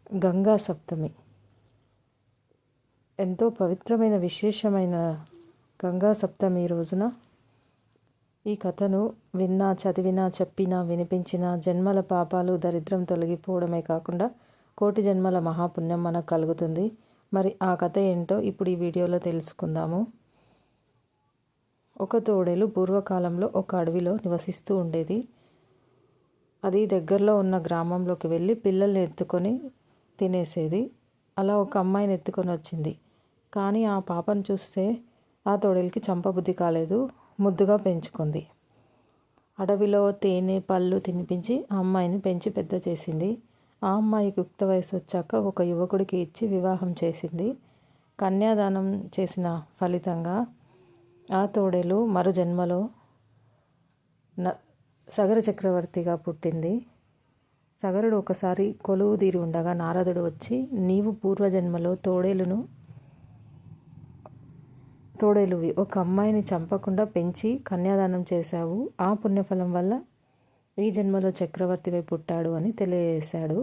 గంగా సప్తమి ఎంతో పవిత్రమైన విశేషమైన గంగా సప్తమి రోజున ఈ కథను విన్నా, చదివినా, చెప్పినా, వినిపించినా జన్మల పాపాలు, దరిద్రం తొలగిపోవడమే కాకుండా కోటి జన్మల మహాపుణ్యం మనకు కలుగుతుంది. మరి ఆ కథ ఏంటో ఇప్పుడు ఈ వీడియోలో తెలుసుకుందాము. ఒక తోడేలు పూర్వకాలంలో ఒక అడవిలో నివసిస్తూ ఉండేది. అది దగ్గరలో ఉన్న గ్రామంలోకి వెళ్ళి పిల్లల్ని ఎత్తుకొని తినేసేది. అలా ఒక అమ్మాయిని ఎత్తుకొని వచ్చింది. కానీ ఆ పాపను చూస్తే ఆ తోడేలుకి చంపబుద్ధి కాలేదు, ముద్దుగా పెంచుకుంది. అడవిలో తేనె పళ్ళు తినిపించి ఆ అమ్మాయిని పెంచి పెద్ద చేసింది. ఆ అమ్మాయికి యుక్త వయసు వచ్చాక ఒక యువకుడికి ఇచ్చి వివాహం చేసింది. కన్యాదానం చేసిన ఫలితంగా ఆ తోడేలు మరు జన్మలో సగర చక్రవర్తిగా పుట్టింది. సగరుడు ఒకసారి కొలువు తీరి ఉండగా నారదుడు వచ్చి, నీవు పూర్వజన్మలో తోడేలువి ఒక అమ్మాయిని చంపకుండా పెంచి కన్యాదానం చేశావు. ఆ పుణ్యఫలం వల్ల ఈ జన్మలో చక్రవర్తివై పుట్టాడు అని తెలియజేశాడు.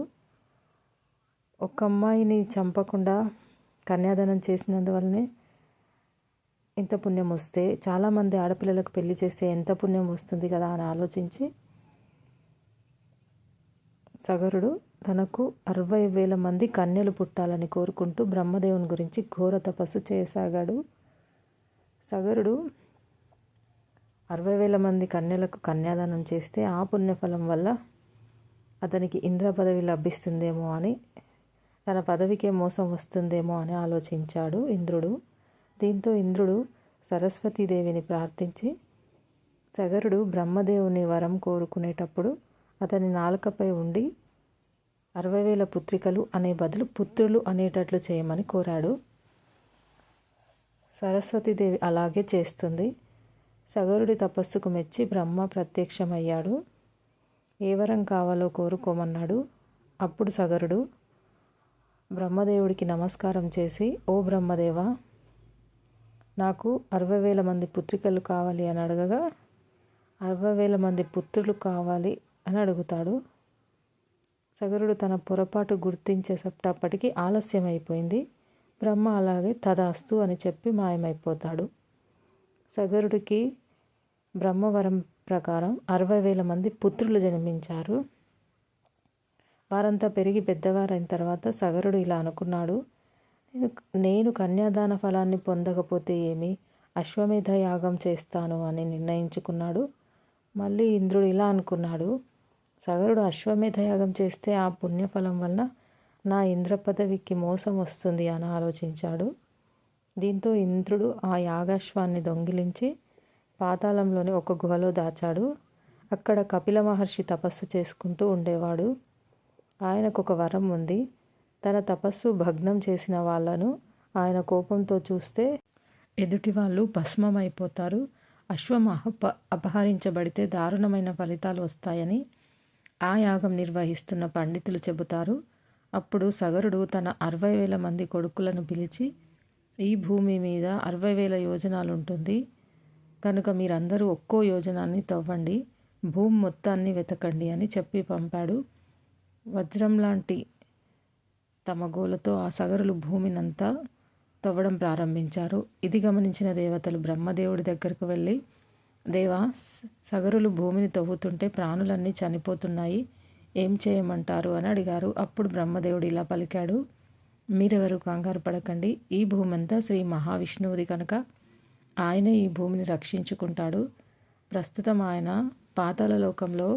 ఒక అమ్మాయిని చంపకుండా కన్యాదానం చేసినందువల్లనే ఇంత పుణ్యం వస్తే చాలామంది ఆడపిల్లలకు పెళ్లి చేస్తే ఎంత పుణ్యం వస్తుంది కదా అని ఆలోచించి సగరుడు తనకు 60,000 మంది కన్యలు పుట్టాలని కోరుకుంటూ బ్రహ్మదేవుని గురించి ఘోర తపస్సు చేయసాగాడు. సగరుడు 60,000 మంది కన్యలకు కన్యాదానం చేస్తే ఆ పుణ్యఫలం వల్ల అతనికి ఇంద్ర పదవి లభిస్తుందేమో అని, తన పదవికే మోసం వస్తుందేమో అని ఆలోచించాడు ఇంద్రుడు. దీంతో ఇంద్రుడు సరస్వతీదేవిని ప్రార్థించి సగరుడు బ్రహ్మదేవుని వరం కోరుకునేటప్పుడు అతని నాలుకపై ఉండి 60,000 పుత్రికలు అనే బదులు పుత్రులు అనేటట్లు చేయమని కోరాడు. సరస్వతీదేవి అలాగే చేస్తుంది. సగరుడి తపస్సుకు మెచ్చి బ్రహ్మ ప్రత్యక్షమయ్యాడు. ఏ వరం కావాలో కోరుకోమన్నాడు. అప్పుడు సగరుడు బ్రహ్మదేవుడికి నమస్కారం చేసి, ఓ బ్రహ్మదేవ, నాకు 60,000 మంది పుత్రికలు కావాలి అని అడగగా 60,000 మంది పుత్రులు కావాలి అని అడుగుతాడు. సగరుడు తన పొరపాటు గుర్తించేటప్పటికీ ఆలస్యం అయిపోయింది. బ్రహ్మ అలాగే తదాస్తు అని చెప్పి మాయమైపోతాడు. సగరుడికి బ్రహ్మవరం ప్రకారం 60,000 మంది పుత్రులు జన్మించారు. వారంతా పెరిగి పెద్దవారైన తర్వాత సగరుడు ఇలా అనుకున్నాడు, నేను కన్యాదాన ఫలాన్ని పొందకపోతే ఏమి, అశ్వమేధ యాగం చేస్తాను అని నిర్ణయించుకున్నాడు. మళ్ళీ ఇంద్రుడు ఇలా అనుకున్నాడు, సగరుడు అశ్వమేధ యాగం చేస్తే ఆ పుణ్యఫలం వలన నా ఇంద్ర పదవికి మోసం వస్తుంది అని ఆలోచించాడు. దీంతో ఇంద్రుడు ఆ యాగాశ్వాన్ని దొంగిలించి పాతాళంలోని ఒక గుహలో దాచాడు. అక్కడ కపిల మహర్షి తపస్సు చేసుకుంటూ ఉండేవాడు. ఆయనకు ఒక వరం ఉంది. తన తపస్సు భగ్నం చేసిన వాళ్ళను ఆయన కోపంతో చూస్తే ఎదుటి వాళ్ళు భస్మమైపోతారు. అశ్వం అపహరించబడితే దారుణమైన ఫలితాలు వస్తాయని ఆ యాగం నిర్వహిస్తున్న పండితులు చెబుతారు. అప్పుడు సగరుడు తన 60,000 మంది కొడుకులను పిలిచి, ఈ భూమి మీద 60,000 యోజనాలు ఉంటుంది కనుక మీరందరూ ఒక్కో యోజనాన్ని తవ్వండి, భూమి మొత్తాన్ని వెతకండి అని చెప్పి పంపాడు. వజ్రం లాంటి తమ గోలతో ఆ సగరులు భూమినంతా తవ్వడం ప్రారంభించారు. ఇది గమనించిన దేవతలు బ్రహ్మదేవుడి దగ్గరకు వెళ్ళి, దేవా, సగరులు భూమిని తవ్వుతుంటే ప్రాణులన్నీ చనిపోతున్నాయి, ఏం చేయమంటారు అని అడిగారు. అప్పుడు బ్రహ్మదేవుడు ఇలా పలికాడు, మీరెవరు కంగారు పడకండి, ఈ భూమి అంతా శ్రీ మహావిష్ణువుది కనుక ఆయనే ఈ భూమిని రక్షించుకుంటాడు. ప్రస్తుతం ఆయన పాతాళలోకంలో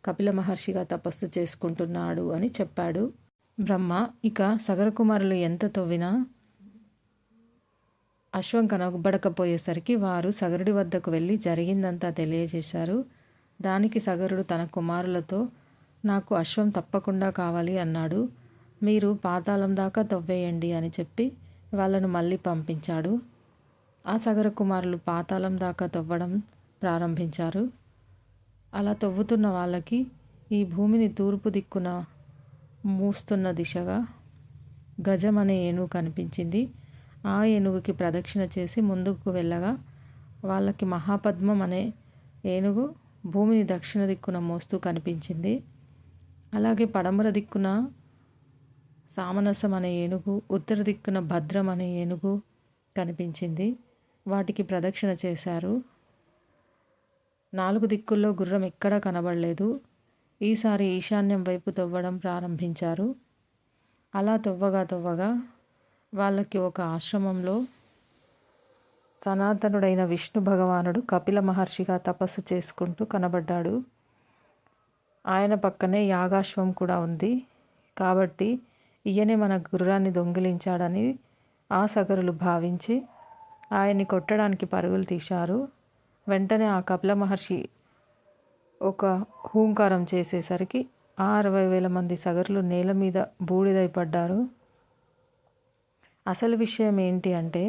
కపిల మహర్షిగా తపస్సు చేసుకుంటున్నాడు అని చెప్పాడు. బ్రహ్మ ఇక సగర కుమారులు ఎంత తవ్వినా అశ్వం కనబడకపోయేసరికి వారు సగరుడి వద్దకు వెళ్ళి జరిగిందంతా తెలియజేశారు. దానికి సగరుడు తన కుమారులతో, నాకు అశ్వం తప్పకుండా కావాలి అన్నాడు. మీరు పాతాళం దాకా తవ్వేయండి అని చెప్పి వాళ్ళను మళ్ళీ పంపించాడు. ఆ సగర కుమారులు పాతాళం దాకా తవ్వడం ప్రారంభించారు. అలా తవ్వుతున్న వాళ్ళకి ఈ భూమిని తూర్పు దిక్కున మూస్తున్న దిశగా గజం అనే ఏనుగు కనిపించింది. ఆ ఏనుగుకి ప్రదక్షిణ చేసి ముందుకు వెళ్ళగా వాళ్ళకి మహాపద్మం అనే ఏనుగు భూమిని దక్షిణ దిక్కున మోస్తూ కనిపించింది. అలాగే పడమర దిక్కున సామనసం అనే ఏనుగు, ఉత్తర దిక్కున భద్రం అనే ఏనుగు కనిపించింది. వాటికి ప్రదక్షిణ చేశారు. 4 దిక్కుల్లో గుర్రం ఎక్కడా కనబడలేదు. ఈసారి ఈశాన్యం వైపు తవ్వడం ప్రారంభించారు. అలా తవ్వగా వాళ్ళకి ఒక ఆశ్రమంలో సనాతనుడైన విష్ణు భగవానుడు కపిల మహర్షిగా తపస్సు చేసుకుంటూ కనబడ్డాడు. ఆయన పక్కనే యాగాశ్వం కూడా ఉంది. కాబట్టి ఈయనే మన గుర్రాన్ని దొంగిలించాడని ఆ సగరులు భావించి ఆయన్ని కొట్టడానికి పరుగులు తీశారు. వెంటనే ఆ కపిల మహర్షి ఒక హూంకారం చేసేసరికి 60,000 మంది సగరులు నేల మీద బూడిదై పడ్డారు. అసలు విషయం ఏంటి అంటే,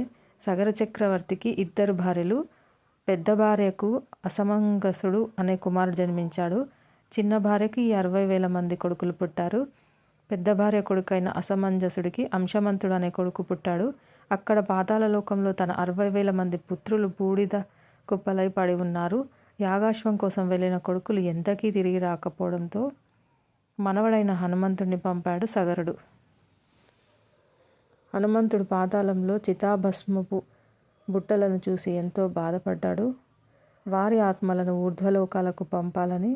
సగర చక్రవర్తికి 2 భార్యలు. పెద్ద భార్యకు అసమంగసుడు అనే కుమారుడు జన్మించాడు. చిన్న భార్యకి 60,000 మంది కొడుకులు పుట్టారు. పెద్ద భార్య కొడుకైన అసమంజసుడికి అంశమంతుడు అనే కొడుకు పుట్టాడు. అక్కడ పాతాళ లోకంలో తన 60,000 మంది పుత్రులు బూడిద కుప్పలై పడి ఉన్నారు. యాగాశ్వం కోసం వెళ్ళిన కొడుకులు ఎంతకీ తిరిగి రాకపోవడంతో మనవడైన హనుమంతుడిని పంపాడు సగరుడు. హనుమంతుడు పాతాళంలో చితాభస్మపు బుట్టలను చూసి ఎంతో బాధపడ్డాడు. వారి ఆత్మలను ఊర్ధ్వలోకాలకు పంపాలని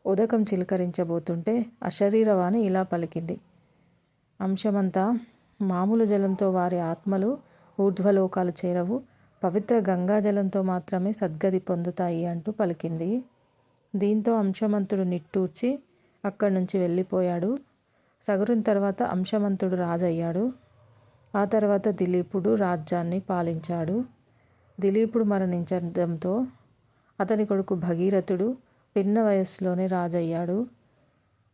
ఉదకం చిలకరించబోతుంటే అశరీరవాణి ఇలా పలికింది: అంశమంతా, మామూలు జలంతో వారి ఆత్మలు ఊర్ధ్వలోకాలు చేరవు, పవిత్ర గంగాజలంతో మాత్రమే సద్గతి పొందుతాయి అంటూ పలికింది. దీంతో అంశమంతుడు నిట్టూర్చి అక్కడి నుంచి వెళ్ళిపోయాడు. సగరుని తర్వాత అంశమంతుడు రాజయ్యాడు. ఆ తర్వాత దిలీపుడు రాజ్యాన్ని పాలించాడు. దిలీపుడు మరణించడంతో అతని కొడుకు భగీరథుడు పిన్న వయస్సులోనే రాజయ్యాడు.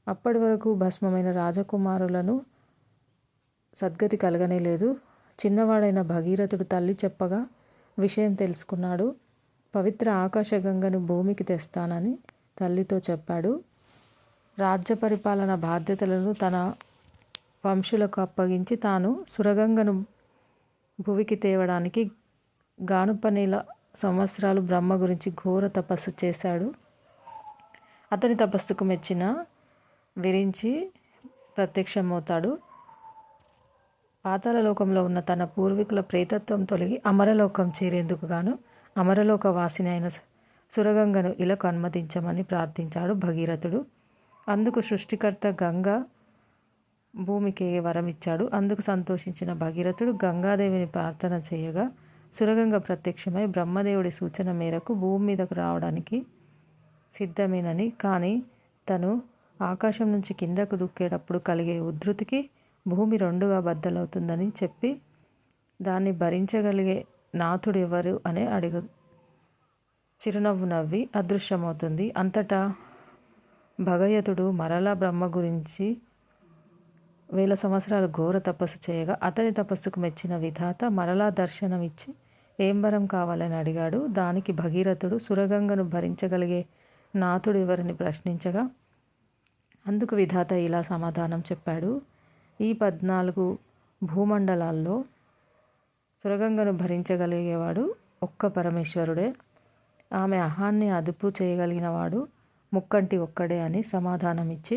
అప్పటి వరకు భస్మమైన రాజకుమారులను సద్గతి కలగనే లేదు. చిన్నవాడైన భగీరథుడు తల్లి చెప్పగా విషయం తెలుసుకున్నాడు. పవిత్ర ఆకాశగంగను భూమికి తెస్తానని తల్లితో చెప్పాడు. రాజ్య పరిపాలన బాధ్యతలను తన వంశులకు అప్పగించి తాను సురగంగను భూమికి తేవడానికి గానుపనేల సంవత్సరాలు బ్రహ్మ గురించి ఘోర తపస్సు చేశాడు. అతని తపస్సుకు మెచ్చిన విరించి ప్రత్యక్షమవుతాడు. పాతాళ లోకంలో ఉన్న తన పూర్వీకుల ప్రేతత్వం తొలగి అమరలోకం చేరేందుకు గాను అమరలోక వాసిని అయిన సురగంగను ఇలకు అనుమతించమని ప్రార్థించాడు భగీరథుడు. అందుకు సృష్టికర్త గంగ భూమికి వరం ఇచ్చాడు. అందుకు సంతోషించిన భగీరథుడు గంగాదేవిని ప్రార్థన చేయగా సురగంగ ప్రత్యక్షమై బ్రహ్మదేవుడి సూచన మేరకు భూమి మీదకు రావడానికి సిద్ధమేనని, కానీ తను ఆకాశం నుంచి కిందకు దుక్కేటప్పుడు కలిగే ఉధృతికి భూమి 2గా బద్దలవుతుందని చెప్పి దాన్ని భరించగలిగే నాథుడు ఎవరు అని అడుగు చిరునవ్వు నవ్వి అదృశ్యమవుతుంది. అంతటా భగయతుడు మరలా బ్రహ్మ గురించి 1000 సంవత్సరాలు ఘోర తపస్సు చేయగా అతని తపస్సుకు మెచ్చిన విధాత మరలా దర్శనం ఇచ్చి ఏం వరం కావాలని అడిగాడు. దానికి భగీరథుడు సురగంగను భరించగలిగే నాథుడు ఎవరిని ప్రశ్నించగా అందుకు విధాత ఇలా సమాధానం చెప్పాడు: ఈ 14 భూమండలాల్లో సురగంగను భరించగలిగేవాడు ఒక్క పరమేశ్వరుడే. ఆమె అహాన్ని అదుపు చేయగలిగినవాడు ముక్కంటి ఒక్కడే అని సమాధానమిచ్చి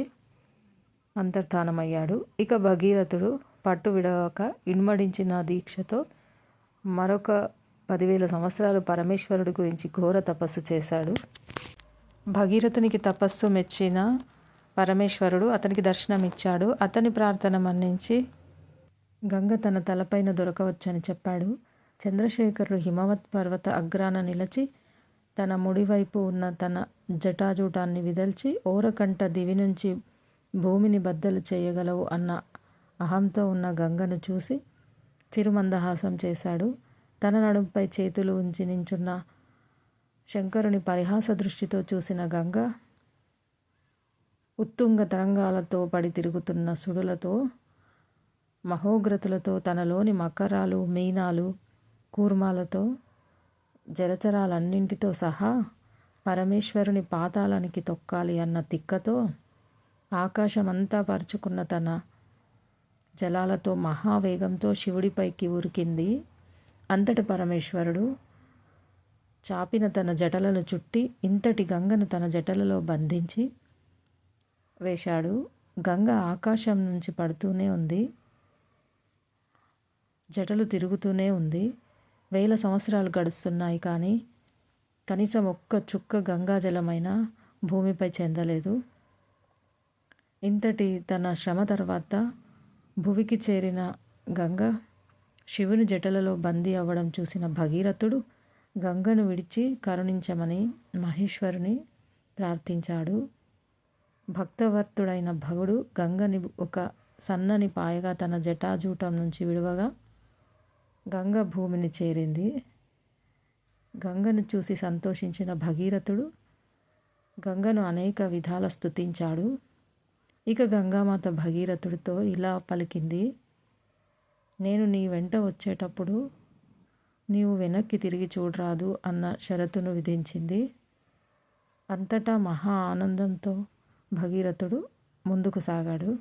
అంతర్ధానమయ్యాడు. ఇక భగీరథుడు పట్టు విడవక ఇన్మడించిన దీక్షతో మరొక 10,000 సంవత్సరాలు పరమేశ్వరుడి గురించి ఘోర తపస్సు చేశాడు. భగీరథునికి తపస్సు మెచ్చిన పరమేశ్వరుడు అతనికి దర్శనమిచ్చాడు. అతని ప్రార్థన మన్నించి గంగ తన తలపైన దొరకవచ్చని చెప్పాడు. చంద్రశేఖరుడు హిమవత్ పర్వత అగ్రాన నిలిచి తన ముడివైపు ఉన్న తన జటాజూటాన్ని విదల్చి ఓరకంట దివి నుంచి భూమిని బద్దలు చేయగలవు అన్న అహంతో ఉన్న గంగను చూసి చిరుమందహాసం చేశాడు. తన నడుంపై చేతులు ఉంచి నించున్న శంకరుని పరిహాస దృష్టితో చూసిన గంగ ఉత్తుంగ తరంగాలతో పడి తిరుగుతున్న సుడులతో మహోగ్రతులతో తనలోని మకరాలు, మీనాలు, కూర్మాలతో జలచరాలన్నింటితో సహా పరమేశ్వరుని పాతాళానికి తొక్కాలి అన్న తిక్కతో ఆకాశమంతా పరుచుకున్న తన జలాలతో మహావేగంతో శివుడిపైకి ఉరికింది. అంతటి పరమేశ్వరుడు చాపిన తన జటలను చుట్టి ఇంతటి గంగను తన జటలలో బంధించి వేశాడు. గంగ ఆకాశం నుంచి పడుతూనే ఉంది. జటలు తిరుగుతూనే ఉంది. 1000 సంవత్సరాలు గడుస్తున్నాయి, కానీ కనీసం ఒక్క చుక్క గంగాజలమైనా భూమిపై చెందలేదు. ఇంతటి తన శ్రమ తర్వాత భువికి చేరిన గంగ శివుని జటలలో బందీ అవ్వడం చూసిన భగీరథుడు గంగను విడిచి కరుణించమని మహేశ్వరుని ప్రార్థించాడు. భక్తవర్తుడైన భగుడు గంగని ఒక సన్నని పాయగా తన జటాజూటం నుంచి విడువగా గంగ భూమిని చేరింది. గంగను చూసి సంతోషించిన భగీరథుడు గంగను అనేక విధాల స్తుతించాడు. ఇక గంగామాత భగీరథుడితో ఇలా పలికింది: నేను నీ వెంట వచ్చేటప్పుడు నీవు వెనక్కి తిరిగి చూడరాదు అన్న షరతును విధించింది. అంతటా మహా ఆనందంతో భగీరథుడు ముందుకు సాగాడు.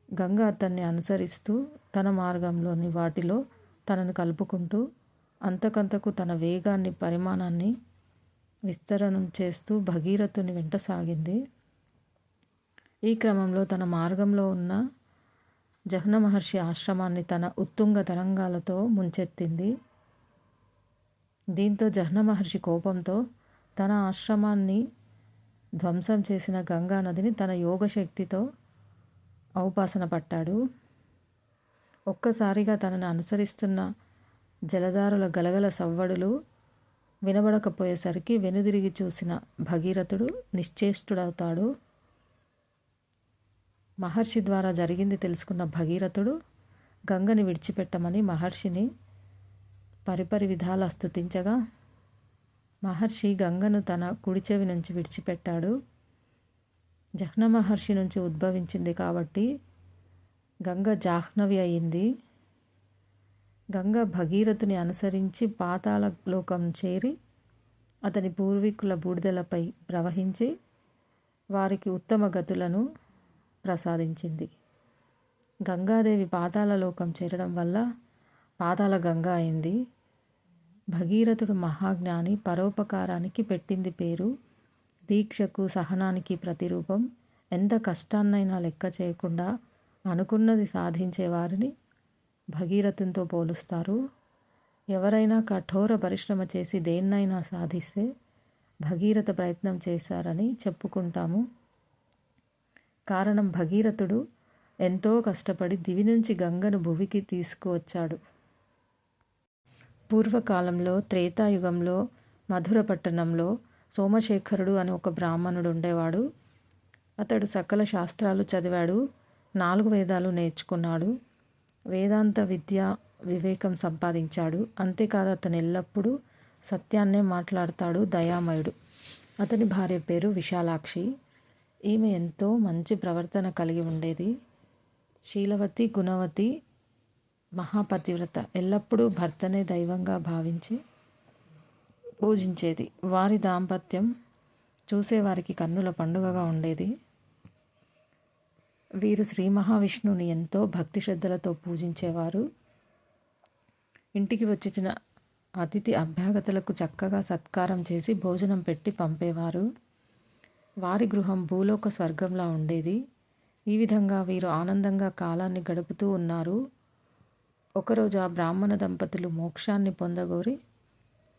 గంగ అతన్ని అనుసరిస్తూ తన మార్గంలోని వాటిలో తనను కలుపుకుంటూ అంతకంతకు తన వేగాన్ని పరిమాణాన్ని విస్తరణం చేస్తూ భగీరథుని వెంట సాగింది. ఈ క్రమంలో తన మార్గంలో ఉన్న జహ్న మహర్షి ఆశ్రమాన్ని తన ఉత్తుంగ తరంగాలతో ముంచెత్తింది. దీంతో జహ్న మహర్షి కోపంతో తన ఆశ్రమాన్ని ధ్వంసం చేసిన గంగా నదిని తన యోగశక్తితో ఔపాసన పట్టాడు. ఒక్కసారిగా తనను అనుసరిస్తున్న జలధారుల గలగల సవ్వడులు వినబడకపోయేసరికి వెనుదిరిగి చూసిన భగీరథుడు నిశ్చేష్టుడవుతాడు. మహర్షి ద్వారా జరిగింది తెలుసుకున్న భగీరథుడు గంగని విడిచిపెట్టమని మహర్షిని పరిపరి విధాల స్తుతించగా మహర్షి గంగను తన కుడి చెవి నుంచి విడిచిపెట్టాడు. జహ్న మహర్షి నుంచి ఉద్భవించింది కాబట్టి గంగ జాహ్నవి అయింది. గంగ భగీరథుని అనుసరించి పాతాళ లోకం చేరి అతని పూర్వీకుల బూడిదలపై ప్రవహించి వారికి ఉత్తమ గతులను ప్రసాదించింది. గంగాదేవి పాతాళ లోకం చేరడం వల్ల పాతాళ గంగా అయింది. భగీరథుడు మహాజ్ఞాని, పరోపకారానికి పెట్టింది పేరు. దీక్షకు సహనానికి ప్రతిరూపం. ఎంత కష్టాన్నైనా లెక్క చేయకుండా అనుకున్నది సాధించే వారిని భగీరథునితో పోలుస్తారు. ఎవరైనా కఠోర పరిశ్రమ చేసి దేన్నైనా సాధిస్తే భగీరథ ప్రయత్నం చేశారని చెప్పుకుంటాము. కారణం భగీరథుడు ఎంతో కష్టపడి దివి నుంచి గంగను భువికి తీసుకువచ్చాడు. పూర్వకాలంలో త్రేతాయుగంలో మధుర పట్టణంలో సోమశేఖరుడు అని ఒక బ్రాహ్మణుడు ఉండేవాడు. అతడు సకల శాస్త్రాలు చదివాడు, 4 వేదాలు నేర్చుకున్నాడు, వేదాంత విద్య వివేకం సంపాదించాడు. అంతేకాదు అతను ఎల్లప్పుడూ సత్యాన్నే మాట్లాడతాడు, దయామయుడు. అతని భార్య పేరు విశాలాక్షి. ఈమె ఎంతో మంచి ప్రవర్తన కలిగి ఉండేది. శీలవతి, గుణవతి, మహాపతివ్రత. ఎల్లప్పుడూ భర్తనే దైవంగా భావించి పూజించేది. వారి దాంపత్యం చూసేవారికి కన్నుల పండుగగా ఉండేది. వీరు శ్రీ మహావిష్ణువుని ఎంతో భక్తి శ్రద్ధలతో పూజించేవారు. ఇంటికి వచ్చిన అతిథి అభ్యాగతులకు చక్కగా సత్కారం చేసి భోజనం పెట్టి పంపేవారు. వారి గృహం భూలోక స్వర్గంలా ఉండేది. ఈ విధంగా వీరు ఆనందంగా కాలాన్ని గడుపుతూ ఉన్నారు. ఒకరోజు ఆ బ్రాహ్మణ దంపతులు మోక్షాన్ని పొందగోరి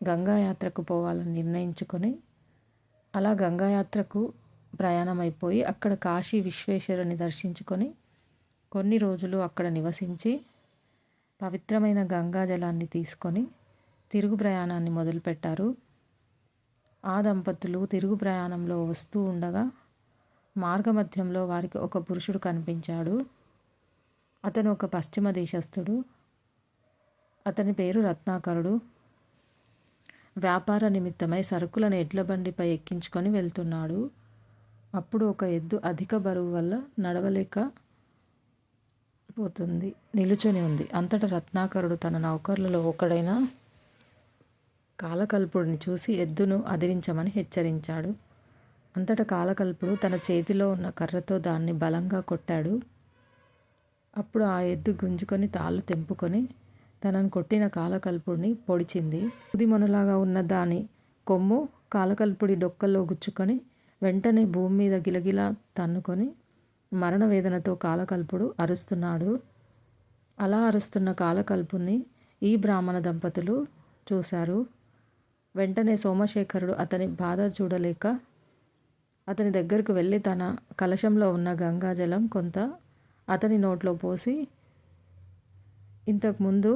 గంగాయాత్రకు పోవాలని నిర్ణయించుకొని అలా గంగాయాత్రకు ప్రయాణమైపోయి అక్కడ కాశీ విశ్వేశ్వరుని దర్శించుకొని కొన్ని రోజులు అక్కడ నివసించి పవిత్రమైన గంగాజలాన్ని తీసుకొని తిరుగు ప్రయాణాన్ని మొదలుపెట్టారు. ఆ దంపతులు తిరుగు ప్రయాణంలో వస్తూ ఉండగా మార్గమధ్యంలో వారికి ఒక పురుషుడు కనిపించాడు. అతను ఒక పశ్చిమ దేశస్థుడు. అతని పేరు రత్నాకరుడు. వ్యాపార నిమిత్తమై సరుకులను ఎడ్ల బండిపై ఎక్కించుకొని వెళ్తున్నాడు. అప్పుడు ఒక ఎద్దు అధిక బరువు వల్ల నడవలేక నిలుచొని ఉంది. అంతటా రత్నాకరుడు తన నౌకర్లలో ఒకడైన కాలకల్పుడిని చూసి ఎద్దును అదిరించమని హెచ్చరించాడు. అంతటా కాలకల్పుడు తన చేతిలో ఉన్న కర్రతో దాన్ని బలంగా కొట్టాడు. అప్పుడు ఆ ఎద్దు గుంజుకొని తాళ్ళు తెంపుకొని తనను కొట్టిన కాలకల్పుడిని పొడిచింది. ఉది మొనలాగా ఉన్న దాని కొమ్ము కాలకల్పుడి డొక్కల్లో గుచ్చుకొని వెంటనే భూమి మీద గిలగిలా తన్నుకొని మరణ వేదనతో కాలకల్పుడు అరుస్తున్నాడు. అలా అరుస్తున్న కాలకల్పుని ఈ బ్రాహ్మణ దంపతులు చూశారు. వెంటనే సోమశేఖరుడు అతని బాధ చూడలేక అతని దగ్గరకు వెళ్ళి తన కలశంలో ఉన్న గంగాజలం కొంత అతని నోట్లో పోసి ఇంతకుముందు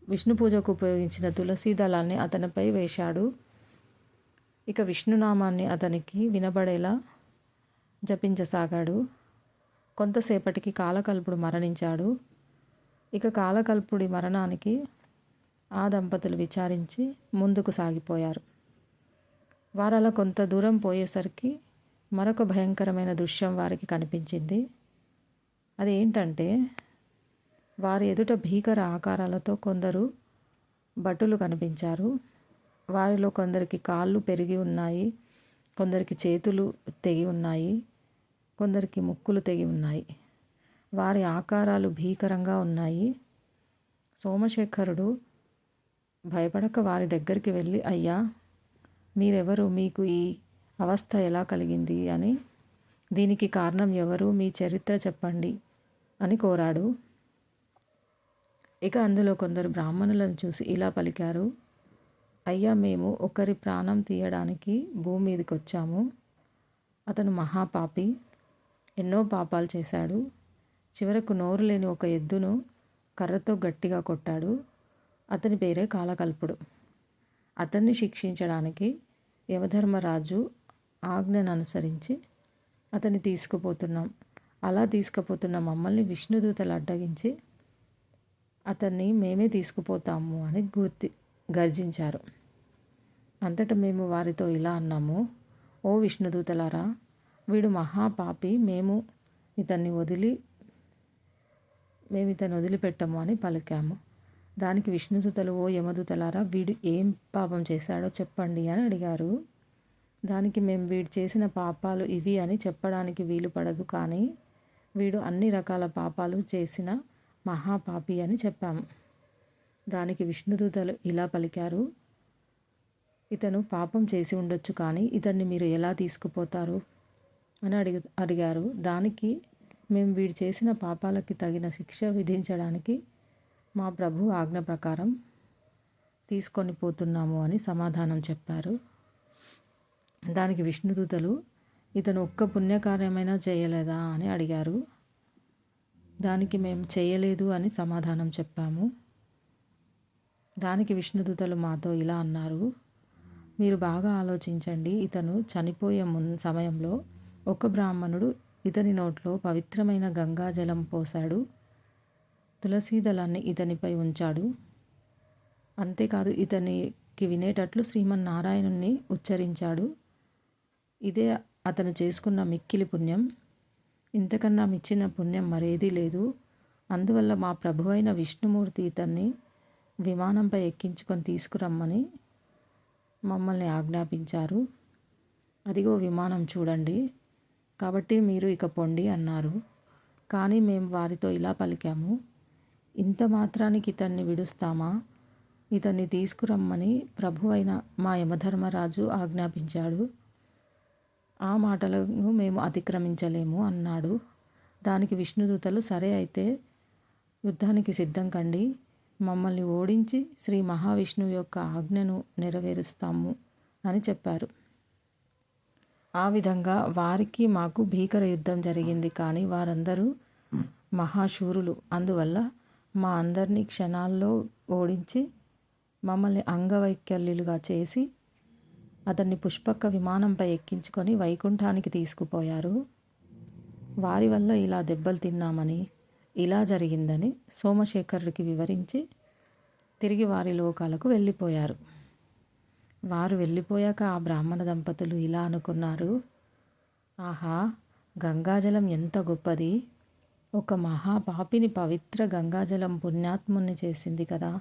విష్ణు పూజకు ఉపయోగించిన తులసీ దళాన్ని అతనిపై వేశాడు. ఇక విష్ణునామాన్ని అతనికి వినబడేలా జపించసాగాడు. కొంతసేపటికి కాలకల్పుడు మరణించాడు. ఇక కాలకల్పుడి మరణానికి ఆ దంపతులు విచారించి ముందుకు సాగిపోయారు. వారలా కొంత దూరం పోయేసరికి మరొక భయంకరమైన దృశ్యం వారికి కనిపించింది. అదేంటంటే వారి ఎదుట భీకర ఆకారాలతో కొందరు భటులు కనిపించారు. వారిలో కొందరికి కాళ్ళు పెరిగి ఉన్నాయి, కొందరికి చేతులు తెగి ఉన్నాయి, కొందరికి ముక్కులు తెగి ఉన్నాయి. వారి ఆకారాలు భీకరంగా ఉన్నాయి. సోమశేఖరుడు భయపడక వారి దగ్గరికి వెళ్ళి, అయ్యా మీరెవరు, మీకు ఈ అవస్థ ఎలా కలిగింది అని, దీనికి కారణం ఎవరు, మీ చరిత్ర చెప్పండి అని కోరాడు. ఇక అందులో కొందరు బ్రాహ్మణులను చూసి ఇలా పలికారు, అయ్యా మేము ఒకరి ప్రాణం తీయడానికి భూమి మీదకి వచ్చాము. అతను మహాపాపి, ఎన్నో పాపాలు చేశాడు. చివరకు నోరు లేని ఒక ఎద్దును కర్రతో గట్టిగా కొట్టాడు. అతని పేరే కాలకల్పుడు. అతన్ని శిక్షించడానికి యమధర్మరాజు ఆజ్ఞను అనుసరించి అతన్ని తీసుకుపోతున్నాం. అలా తీసుకుపోతున్న మమ్మల్ని విష్ణుదూతలు అడ్డగించి అతన్ని మేమే తీసుకుపోతాము అని గర్జించారు. అంతటా మేము వారితో ఇలా అన్నాము, ఓ విష్ణుదూతలారా, వీడు మహాపాపి, మేము ఇతన్ని వదిలిపెట్టము అని పలికాము. దానికి విష్ణుదూతలు, ఓ యమదూతలారా, వీడు ఏం పాపం చేశాడో చెప్పండి అని అడిగారు. దానికి మేము వీడు చేసిన పాపాలు ఇవి అని చెప్పడానికి వీలు పడదు, కానీ వీడు అన్ని రకాల పాపాలు చేసిన మహాపాపి అని చెప్పాము. దానికి విష్ణుదూతలు ఇలా పలికారు, ఇతను పాపం చేసి ఉండొచ్చు, కానీ ఇతన్ని మీరు ఎలా తీసుకుపోతారు అని అడిగారు. దానికి మేము వీడు చేసిన పాపాలకి తగిన శిక్ష విధించడానికి మా ప్రభు ఆజ్ఞ ప్రకారం తీసుకొని పోతున్నాము అని సమాధానం చెప్పారు. దానికి విష్ణుదూతలు, ఇతను ఒక్క పుణ్యకార్యమైనా చేయలేదా అని అడిగారు. దానికి మేము చేయలేదు అని సమాధానం చెప్పాము. దానికి విష్ణుదూతలు మాతో ఇలా అన్నారు, మీరు బాగా ఆలోచించండి. ఇతను చనిపోయే సమయంలో ఒక బ్రాహ్మణుడు ఇతని నోట్లో పవిత్రమైన గంగాజలం పోశాడు, తులసీదళాన్ని ఇతనిపై ఉంచాడు. అంతేకాదు ఇతనికి వినేటట్లు శ్రీమన్నారాయణుణ్ణి ఉచ్చరించాడు. ఇదే అతను చేసుకున్న మిక్కిలి పుణ్యం. ఇంతకన్నా మించిన పుణ్యం మరేదీ లేదు. అందువల్ల మా ప్రభువైన విష్ణుమూర్తి ఇతన్ని విమానంపై ఎక్కించుకొని తీసుకురమ్మని మమ్మల్ని ఆజ్ఞాపించారు. అదిగో విమానం చూడండి, కాబట్టి మీరు ఇక పొండి అన్నారు. కానీ మేము వారితో ఇలా పలికాము, ఇంత మాత్రానికి ఇతన్ని విడుస్తామా? ఇతన్ని తీసుకురమ్మని ప్రభువైన మా యమధర్మరాజు ఆజ్ఞాపించాడు. ఆ మాటలను మేము అతిక్రమించలేము అన్నాడు. దానికి విష్ణుదూతలు, సరే అయితే యుద్ధానికి సిద్ధం కండి, మమ్మల్ని ఓడించి శ్రీ మహావిష్ణువు యొక్క ఆజ్ఞను నెరవేరుస్తాము అని చెప్పారు. ఆ విధంగా వారికి మాకు భీకర యుద్ధం జరిగింది. కానీ వారందరూ మహాశూరులు. అందువల్ల మా అందరినీ క్షణాల్లో ఓడించి మమ్మల్ని అంగవైకల్యులుగా చేసి అతన్ని పుష్పక విమానంపై ఎక్కించుకొని వైకుంఠానికి తీసుకుపోయారు. వారి వల్ల ఇలా దెబ్బలు తిన్నామని, ఇలా జరిగిందని సోమశేఖరుడికి వివరించి తిరిగి వారి లోకాలకు వెళ్ళిపోయారు. వారు వెళ్ళిపోయాక ఆ బ్రాహ్మణ దంపతులు ఇలా అనుకున్నారు, ఆహా, గంగాజలం ఎంత గొప్పది! ఒక మహాపాపిని పవిత్ర గంగాజలం పుణ్యాత్ముని చేసింది కదా.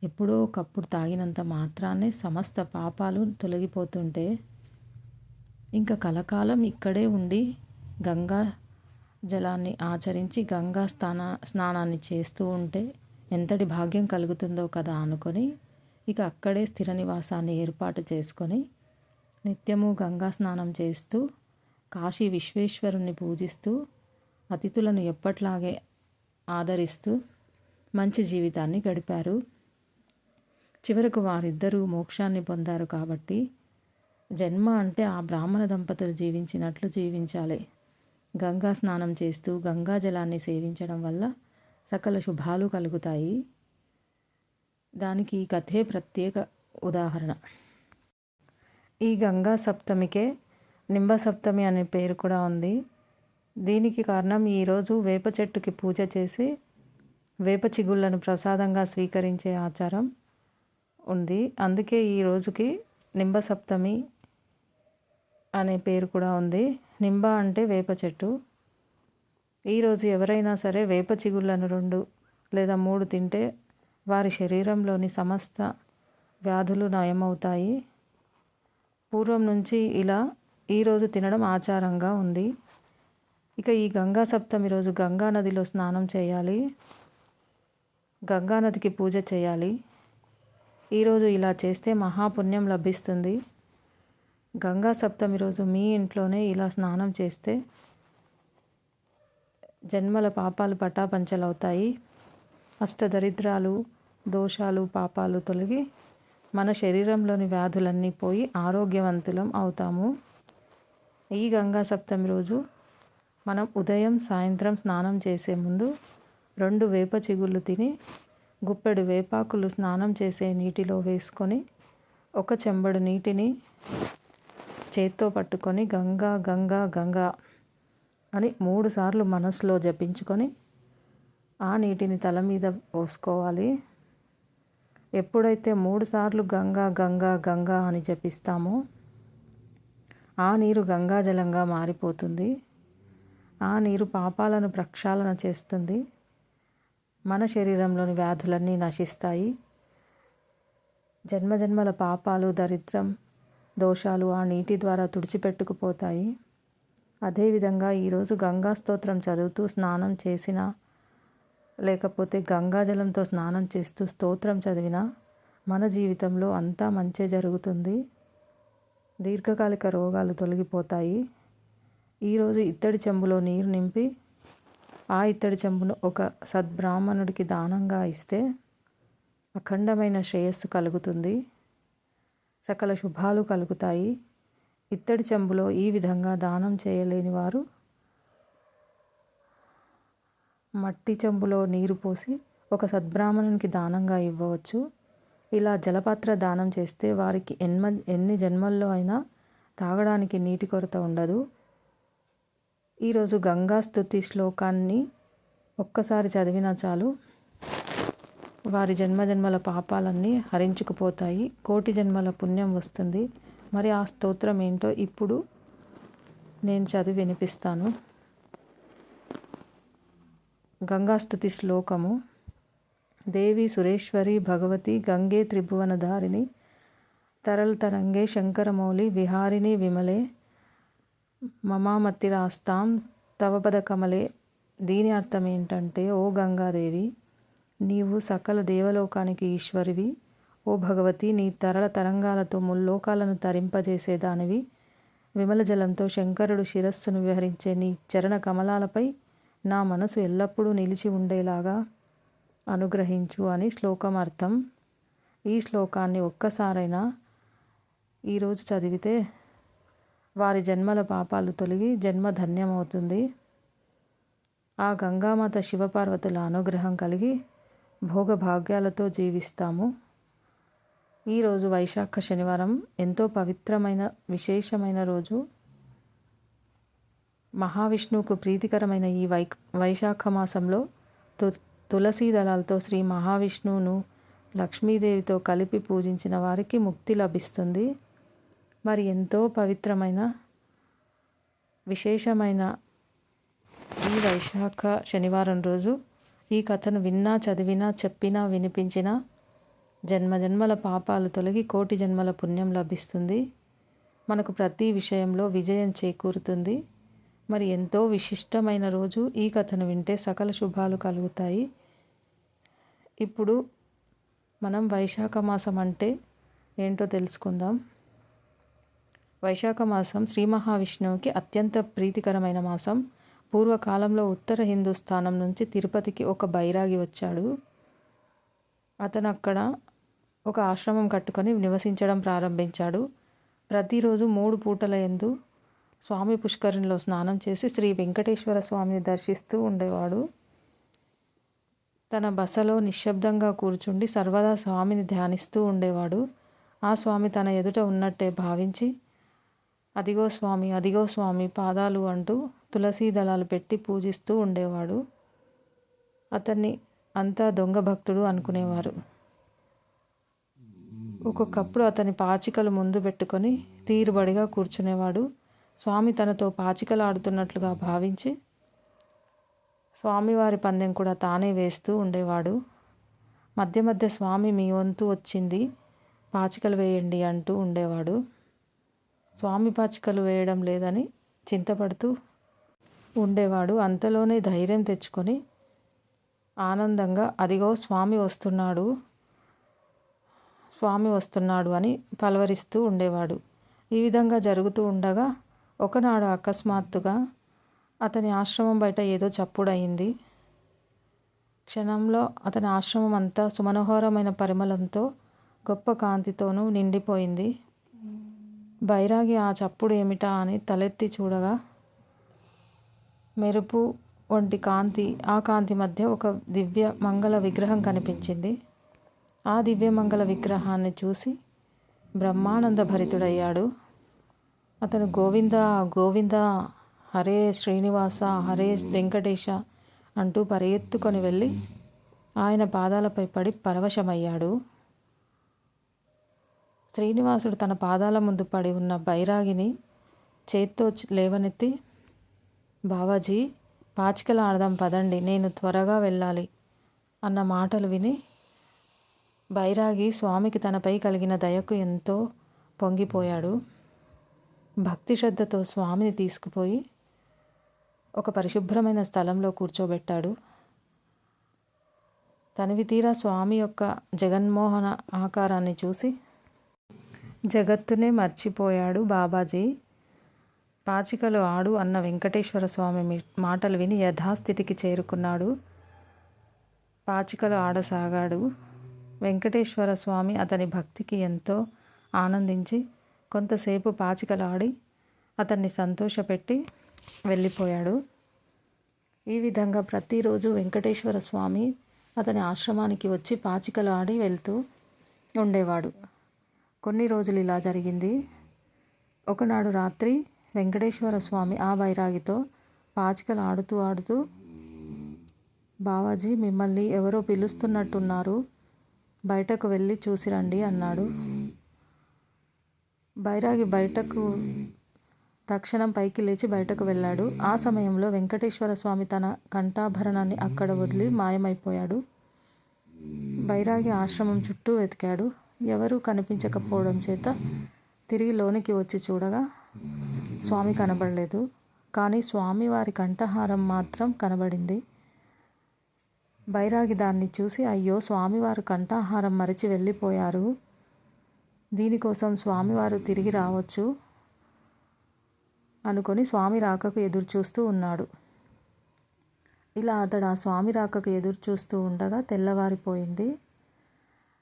ఎప్పుడో ఒకప్పుడు తాగినంత మాత్రాన్నే సమస్త పాపాలు తొలగిపోతుంటే ఇంకా కలకాలం ఇక్కడే ఉండి గంగా జలాన్ని ఆచరించి గంగా స్నానాన్ని చేస్తూ ఉంటే ఎంతటి భాగ్యం కలుగుతుందో కదా అనుకొని ఇక అక్కడే స్థిర నివాసాన్ని ఏర్పాటు చేసుకొని నిత్యము గంగా స్నానం చేస్తూ కాశీ విశ్వేశ్వరుణ్ణి పూజిస్తూ అతిథులను ఎప్పట్లాగే ఆదరిస్తూ మంచి జీవితాన్ని గడిపారు. చివరకు వారిద్దరూ మోక్షాన్ని పొందారు. కాబట్టి జన్మ అంటే ఆ బ్రాహ్మణ దంపతులు జీవించినట్లు జీవించాలి. గంగా స్నానం చేస్తూ గంగా జలాన్ని సేవించడం వల్ల సకల శుభాలు కలుగుతాయి. దానికి ఈ కథే ప్రత్యేక ఉదాహరణ. ఈ గంగా సప్తమికే నింబ సప్తమి అనే పేరు కూడా ఉంది. దీనికి కారణం ఈరోజు వేప చెట్టుకి పూజ చేసి వేప చిగుళ్లను ప్రసాదంగా స్వీకరించే ఆచారం ఉంది. అందుకే ఈ రోజుకి నింబ సప్తమి అనే పేరు కూడా ఉంది. నింబ అంటే వేప చెట్టు. ఈరోజు ఎవరైనా సరే వేప చిగుళ్లను 2 లేదా 3 తింటే వారి శరీరంలోని సమస్త వ్యాధులు నయమవుతాయి. పూర్వం నుంచి ఇలా ఈరోజు తినడం ఆచారంగా ఉంది. ఇక ఈ గంగా సప్తమి రోజు గంగా నదిలో స్నానం చేయాలి. గంగా నదికి పూజ చేయాలి. ఈరోజు ఇలా చేస్తే మహాపుణ్యం లభిస్తుంది. గంగా సప్తమి రోజు మీ ఇంట్లోనే ఇలా స్నానం చేస్తే జన్మల పాపాలు పటాపంచలవుతాయి. అష్టదరిద్రాలు, దోషాలు, పాపాలు తొలగి మన శరీరంలోని వ్యాధులన్నీ పోయి ఆరోగ్యవంతులం అవుతాము. ఈ గంగా సప్తమి రోజు మనం ఉదయం సాయంత్రం స్నానం చేసే ముందు 2 వేప చిగుళ్ళు తిని గుప్పెడు వేపాకులు స్నానం చేసే నీటిలో వేసుకొని 1 చెంబడు నీటిని చేత్తో పట్టుకొని గంగా గంగా గంగా అని 3 సార్లు మనసులో జపించుకొని ఆ నీటిని తల మీద పోసుకోవాలి. ఎప్పుడైతే 3 సార్లు గంగా గంగా గంగా అని జపిస్తామో ఆ నీరు గంగాజలంగా మారిపోతుంది. ఆ నీరు పాపాలను ప్రక్షాళన చేస్తుంది. మన శరీరంలోని వ్యాధులన్నీ నశిస్తాయి. జన్మజన్మల పాపాలు, దరిద్రం, దోషాలు ఆ నీటి ద్వారా తుడిచిపెట్టుకుపోతాయి. అదేవిధంగా ఈరోజు గంగా స్తోత్రం చదువుతూ స్నానం చేసినా లేకపోతే గంగాజలంతో స్నానం చేస్తూ స్తోత్రం చదివినా మన జీవితంలో అంతా మంచే జరుగుతుంది. దీర్ఘకాలిక రోగాలు తొలగిపోతాయి. ఈరోజు ఇత్తడి చెంబులో నీరు నింపి ఆ ఇత్తడి చెంబును ఒక సద్బ్రాహ్మణుడికి దానంగా ఇస్తే అఖండమైన శ్రేయస్సు కలుగుతుంది. సకల శుభాలు కలుగుతాయి. ఇత్తడి చెంబులో ఈ విధంగా దానం చేయలేని వారు మట్టి చెంబులో నీరు పోసి ఒక సద్బ్రాహ్మణునికి దానంగా ఇవ్వవచ్చు. ఇలా జలపాత్ర దానం చేస్తే వారికి ఎన్ని జన్మల్లో అయినా తాగడానికి నీటి కొరత ఉండదు. ఈరోజు గంగా స్తుతి శ్లోకాన్ని ఒక్కసారి చదివినా చాలు వారి జన్మజన్మల పాపాలన్నీ హరించుకుపోతాయి. 1,000,000 జన్మల పుణ్యం వస్తుంది. మరి ఆ స్తోత్రం ఏంటో ఇప్పుడు నేను చదివి వినిపిస్తాను. గంగాస్తుతి శ్లోకము. దేవి సురేశ్వరి భగవతి గంగే త్రిభువనధారిణి తరళతరంగే శంకరమౌళి విహారిణి విమలే మమామతిరాస్తాం తవ పద కమలే. దీని అర్థం ఏంటంటే, ఓ గంగాదేవి, నీవు సకల దేవలోకానికి ఈశ్వరివి. ఓ భగవతి, నీ తరళ తరంగాలతో ముల్లోకాలను తరింపజేసేదానివి. విమల జలంతో శంకరుడు శిరస్సును విహరించే నీ చరణ కమలాలపై నా మనసు ఎల్లప్పుడూ నిలిచి ఉండేలాగా అనుగ్రహించు అని శ్లోకం అర్థం. ఈ శ్లోకాన్ని ఒక్కసారైనా ఈరోజు చదివితే వారి జన్మల పాపాలు తొలగి జన్మ ధన్యమవుతుంది. ఆ గంగామాత శివపార్వతుల అనుగ్రహం కలిగి భోగభాగ్యాలతో జీవిస్తాము. ఈరోజు వైశాఖ శనివారం ఎంతో పవిత్రమైన విశేషమైన రోజు. మహావిష్ణువుకు ప్రీతికరమైన ఈ వైశాఖ మాసంలో తులసీ దళాలతో శ్రీ మహావిష్ణువును లక్ష్మీదేవితో కలిపి పూజించిన వారికి ముక్తి లభిస్తుంది. మరి ఎంతో పవిత్రమైన విశేషమైన ఈ వైశాఖ శనివారం రోజు ఈ కథను విన్నా, చదివినా, చెప్పినా, వినిపించినా జన్మజన్మల పాపాలు తొలగి 1,000,000 జన్మల పుణ్యం లభిస్తుంది. మనకు ప్రతి విషయంలో విజయం చేకూరుతుంది. మరి ఎంతో విశిష్టమైన రోజు. ఈ కథను వింటే సకల శుభాలు కలుగుతాయి. ఇప్పుడు మనం వైశాఖ మాసం అంటే ఏంటో తెలుసుకుందాం. వైశాఖ మాసం శ్రీ మహావిష్ణువుకి అత్యంత ప్రీతికరమైన మాసం. పూర్వకాలంలో ఉత్తర హిందుస్థానం నుంచి తిరుపతికి ఒక బైరాగి వచ్చాడు. అతను అక్కడ ఒక ఆశ్రమం కట్టుకొని నివసించడం ప్రారంభించాడు. ప్రతిరోజు 3 పూటల యందు స్వామి పుష్కరిణిలో స్నానం చేసి శ్రీ వెంకటేశ్వర స్వామిని దర్శిస్తూ ఉండేవాడు. తన బసలో నిశ్శబ్దంగా కూర్చుండి సర్వదా స్వామిని ధ్యానిస్తూ ఉండేవాడు. ఆ స్వామి తన ఎదుట ఉన్నట్టే భావించి అదిగో స్వామి, అదిగో స్వామి పాదాలు అంటూ తులసీ దళాలు పెట్టి పూజిస్తూ ఉండేవాడు. అతన్ని అంతా దొంగ భక్తుడు అనుకునేవారు. ఒక్కొక్కప్పుడు అతని పాచికలు ముందు పెట్టుకొని తీరుబడిగా కూర్చునేవాడు. స్వామి తనతో పాచికలు ఆడుతున్నట్లుగా భావించి స్వామివారి పందెం కూడా తానే వేస్తూ ఉండేవాడు. మధ్య మధ్య స్వామి మీ వంతు వచ్చింది, పాచికలు వేయండి అంటూ ఉండేవాడు. స్వామి పాచికలు వేయడం లేదని చింతపడుతూ ఉండేవాడు. అంతలోనే ధైర్యం తెచ్చుకొని ఆనందంగా అదిగో స్వామి వస్తున్నాడు, స్వామి వస్తున్నాడు అని పలవరిస్తూ ఉండేవాడు. ఈ విధంగా జరుగుతూ ఉండగా ఒకనాడు అకస్మాత్తుగా అతని ఆశ్రమం బయట ఏదో చప్పుడయింది. క్షణంలో అతని ఆశ్రమం అంతా సుమనోహరమైన పరిమళంతో గొప్ప కాంతితోనూ నిండిపోయింది. బైరాగి ఆ చప్పుడు ఏమిటా అని తలెత్తి చూడగా మెరుపు వంటి కాంతి, ఆ కాంతి మధ్య ఒక దివ్య మంగళ విగ్రహం కనిపించింది. ఆ దివ్యమంగళ విగ్రహాన్ని చూసి బ్రహ్మానంద భరితుడయ్యాడు. అతను గోవింద గోవింద, హరే శ్రీనివాస, హరే వెంకటేశ అంటూ పరిగెత్తుకొని వెళ్ళి ఆయన పాదాలపై పడి పరవశమయ్యాడు. శ్రీనివాసుడు తన పాదాల ముందు పడి ఉన్న బైరాగిని చేత్తో లేవనెత్తి, బావాజీ పాచికలు ఆడదాం పదండి, నేను త్వరగా వెళ్ళాలి అన్న మాటలు విని బైరాగి స్వామికి తనపై కలిగిన దయకు ఎంతో పొంగిపోయాడు. భక్తి శ్రద్ధతో స్వామిని తీసుకుపోయి ఒక పరిశుభ్రమైన స్థలంలో కూర్చోబెట్టాడు. తనివి తీరా స్వామి యొక్క జగన్మోహన ఆకారాన్ని చూసి జగత్తునే మర్చిపోయాడు బాబాజీ. పాచికలు ఆడు అన్న వెంకటేశ్వర స్వామి మాటలు విని యథాస్థితికి చేరుకున్నాడు. పాచికలు ఆడసాగాడు. వెంకటేశ్వర స్వామి అతని భక్తికి ఎంతో ఆనందించి కొంతసేపు పాచికలు ఆడి అతన్ని సంతోషపెట్టి వెళ్ళిపోయాడు. ఈ విధంగా ప్రతిరోజు వెంకటేశ్వర స్వామి అతని ఆశ్రమానికి వచ్చి పాచికలు ఆడి వెళ్తూ ఉండేవాడు. కొన్ని రోజులు ఇలా జరిగింది. ఒకనాడు రాత్రి వెంకటేశ్వర స్వామి ఆ బైరాగితో పాచికలు ఆడుతూ ఆడుతూ, బావాజీ మిమ్మల్ని ఎవరో పిలుస్తున్నట్టున్నారు, బయటకు వెళ్ళి చూసిరండి అన్నాడు. బైరాగి తక్షణం పైకి లేచి బయటకు వెళ్ళాడు. ఆ సమయంలో వెంకటేశ్వర స్వామి తన కంఠాభరణాన్ని అక్కడ వదిలి మాయమైపోయాడు. బైరాగి ఆశ్రమం చుట్టూ వెతికాడు. ఎవరూ కనిపించకపోవడం చేత తిరిగి లోనికి వచ్చి చూడగా స్వామి కనబడలేదు. కానీ స్వామివారి కంఠహారం మాత్రం కనబడింది. బైరాగి దాన్ని చూసి, అయ్యో స్వామివారు కంఠాహారం మరిచి వెళ్ళిపోయారు, దీనికోసం స్వామివారు తిరిగి రావచ్చు అనుకొని స్వామి రాకకు ఎదురు చూస్తూ ఉన్నాడు. ఇలా అతడు ఆ స్వామి రాకకు ఎదురు చూస్తూ ఉండగా తెల్లవారిపోయింది.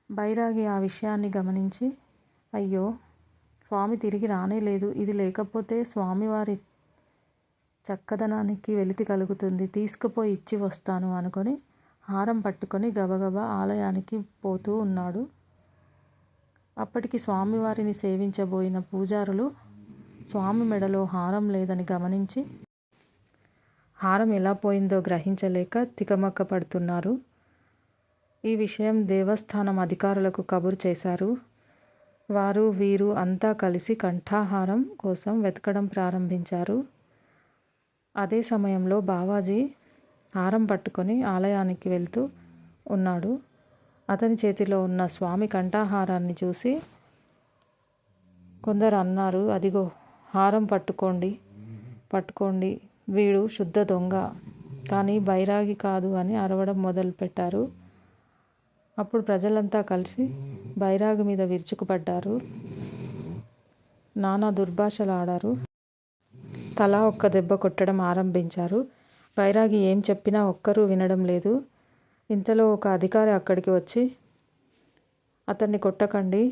బైరాగి ఆ విషయాన్ని గమనించి, అయ్యో స్వామి తిరిగి రానేలేదు, ఇది లేకపోతే స్వామివారి చక్కదనానికి వెలితి కలుగుతుంది, తీసుకుపోయి ఇచ్చి వస్తాను అనుకొని హారం పట్టుకొని గబగబా ఆలయానికి పోతూ ఉన్నాడు. అప్పటికి స్వామివారిని సేవించబోయిన పూజారులు స్వామి మెడలో హారం లేదని గమనించి హారం ఎలా పోయిందో గ్రహించలేక తికమక్క పడుతున్నారు. ఈ విషయం దేవస్థానం అధికారులకు కబురు చేశారు. వారు వీరు అంతా కలిసి కంఠాహారం కోసం వెతకడం ప్రారంభించారు. అదే సమయంలో బావాజీ హారం పట్టుకొని ఆలయానికి వెళ్తూ ఉన్నాడు. అతని చేతిలో ఉన్న స్వామి కంఠాహారాన్ని చూసి కొందరు అన్నారు, అదిగో హారం పట్టుకోండి, వీడు శుద్ధ దొంగ, కానీ బైరాగి కాదు అని అరవడం మొదలుపెట్టారు. అప్పుడు ప్రజలంతా కలిసి బైరాగి మీద విరుచుకుపడ్డారు. నానా దుర్భాషలాడారు. తలా ఒక్క దెబ్బ కొట్టడం ఆరంభించారు. బైరాగి ఏం చెప్పినా ఒక్కరూ వినడం లేదు. ఇంతలో ఒక అధికారి అక్కడికి వచ్చి, అతన్ని కొట్టకండి,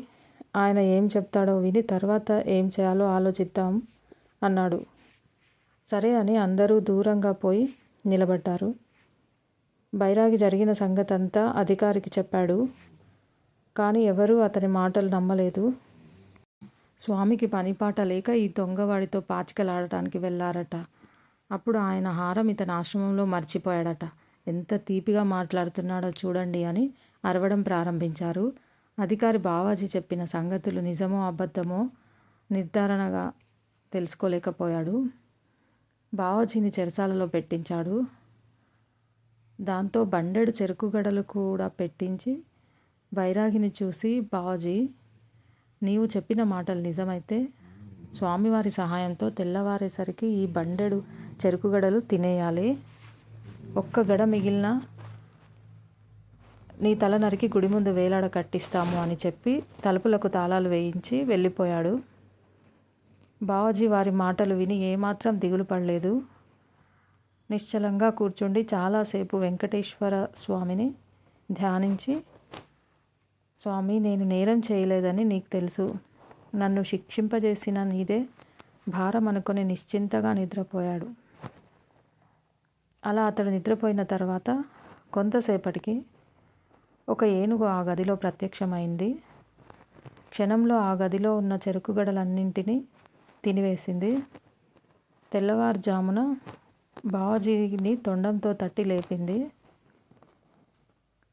ఆయన ఏం చెప్తాడో విని తర్వాత ఏం చేయాలో ఆలోచిద్దాం అన్నాడు. సరే అని అందరూ దూరంగా పోయి నిలబడ్డారు. బైరాగి జరిగిన సంగతంతా అధికారికి చెప్పాడు. కానీ ఎవరూ అతని మాటలు నమ్మలేదు. స్వామికి పనిపాట లేక ఈ దొంగవాడితో పాచికలాడటానికి వెళ్ళారట. అప్పుడు ఆయన హారం ఇతని ఆశ్రమంలో మర్చిపోయాడట. ఎంత తీపిగా మాట్లాడుతున్నాడో చూడండి అని అరవడం ప్రారంభించారు. అధికారి బావాజీ చెప్పిన సంగతులు నిజమో అబద్ధమో నిర్ధారణగా తెలుసుకోలేకపోయాడు. బావాజీని చెరసాలలో పెట్టించాడు. దాంతో బండెడు చెరుకు గడలు కూడా పెట్టించి బైరాగిని చూసి, బావాజీ, నీవు చెప్పిన మాటలు నిజమైతే స్వామివారి సహాయంతో తెల్లవారేసరికి ఈ బండెడు చెరుకుగడలు తినేయాలి. ఒక్క గడ మిగిలిన నీ తల నరికి గుడి ముందు వేలాడ కట్టిస్తాము అని చెప్పి తలుపులకు తాళాలు వేయించి వెళ్ళిపోయాడు. బావాజీ వారి మాటలు విని ఏమాత్రం దిగులు పడలేదు. నిశ్చలంగా కూర్చుండి చాలాసేపు వెంకటేశ్వర స్వామిని ధ్యానించి, స్వామి, నేను నేరం చేయలేదని నీకు తెలుసు. నన్ను శిక్షింపజేసిన నీదే భారం అనుకొని నిశ్చింతగా నిద్రపోయాడు. అలా అతడు నిద్రపోయిన తర్వాత కొంతసేపటికి ఒక ఏనుగు ఆ గదిలో ప్రత్యక్షమైంది. క్షణంలో ఆ గదిలో ఉన్న చెరుకుగడలన్నింటినీ తినివేసింది. తెల్లవారుజామున బావాజీని తొండంతో తట్టి లేపింది.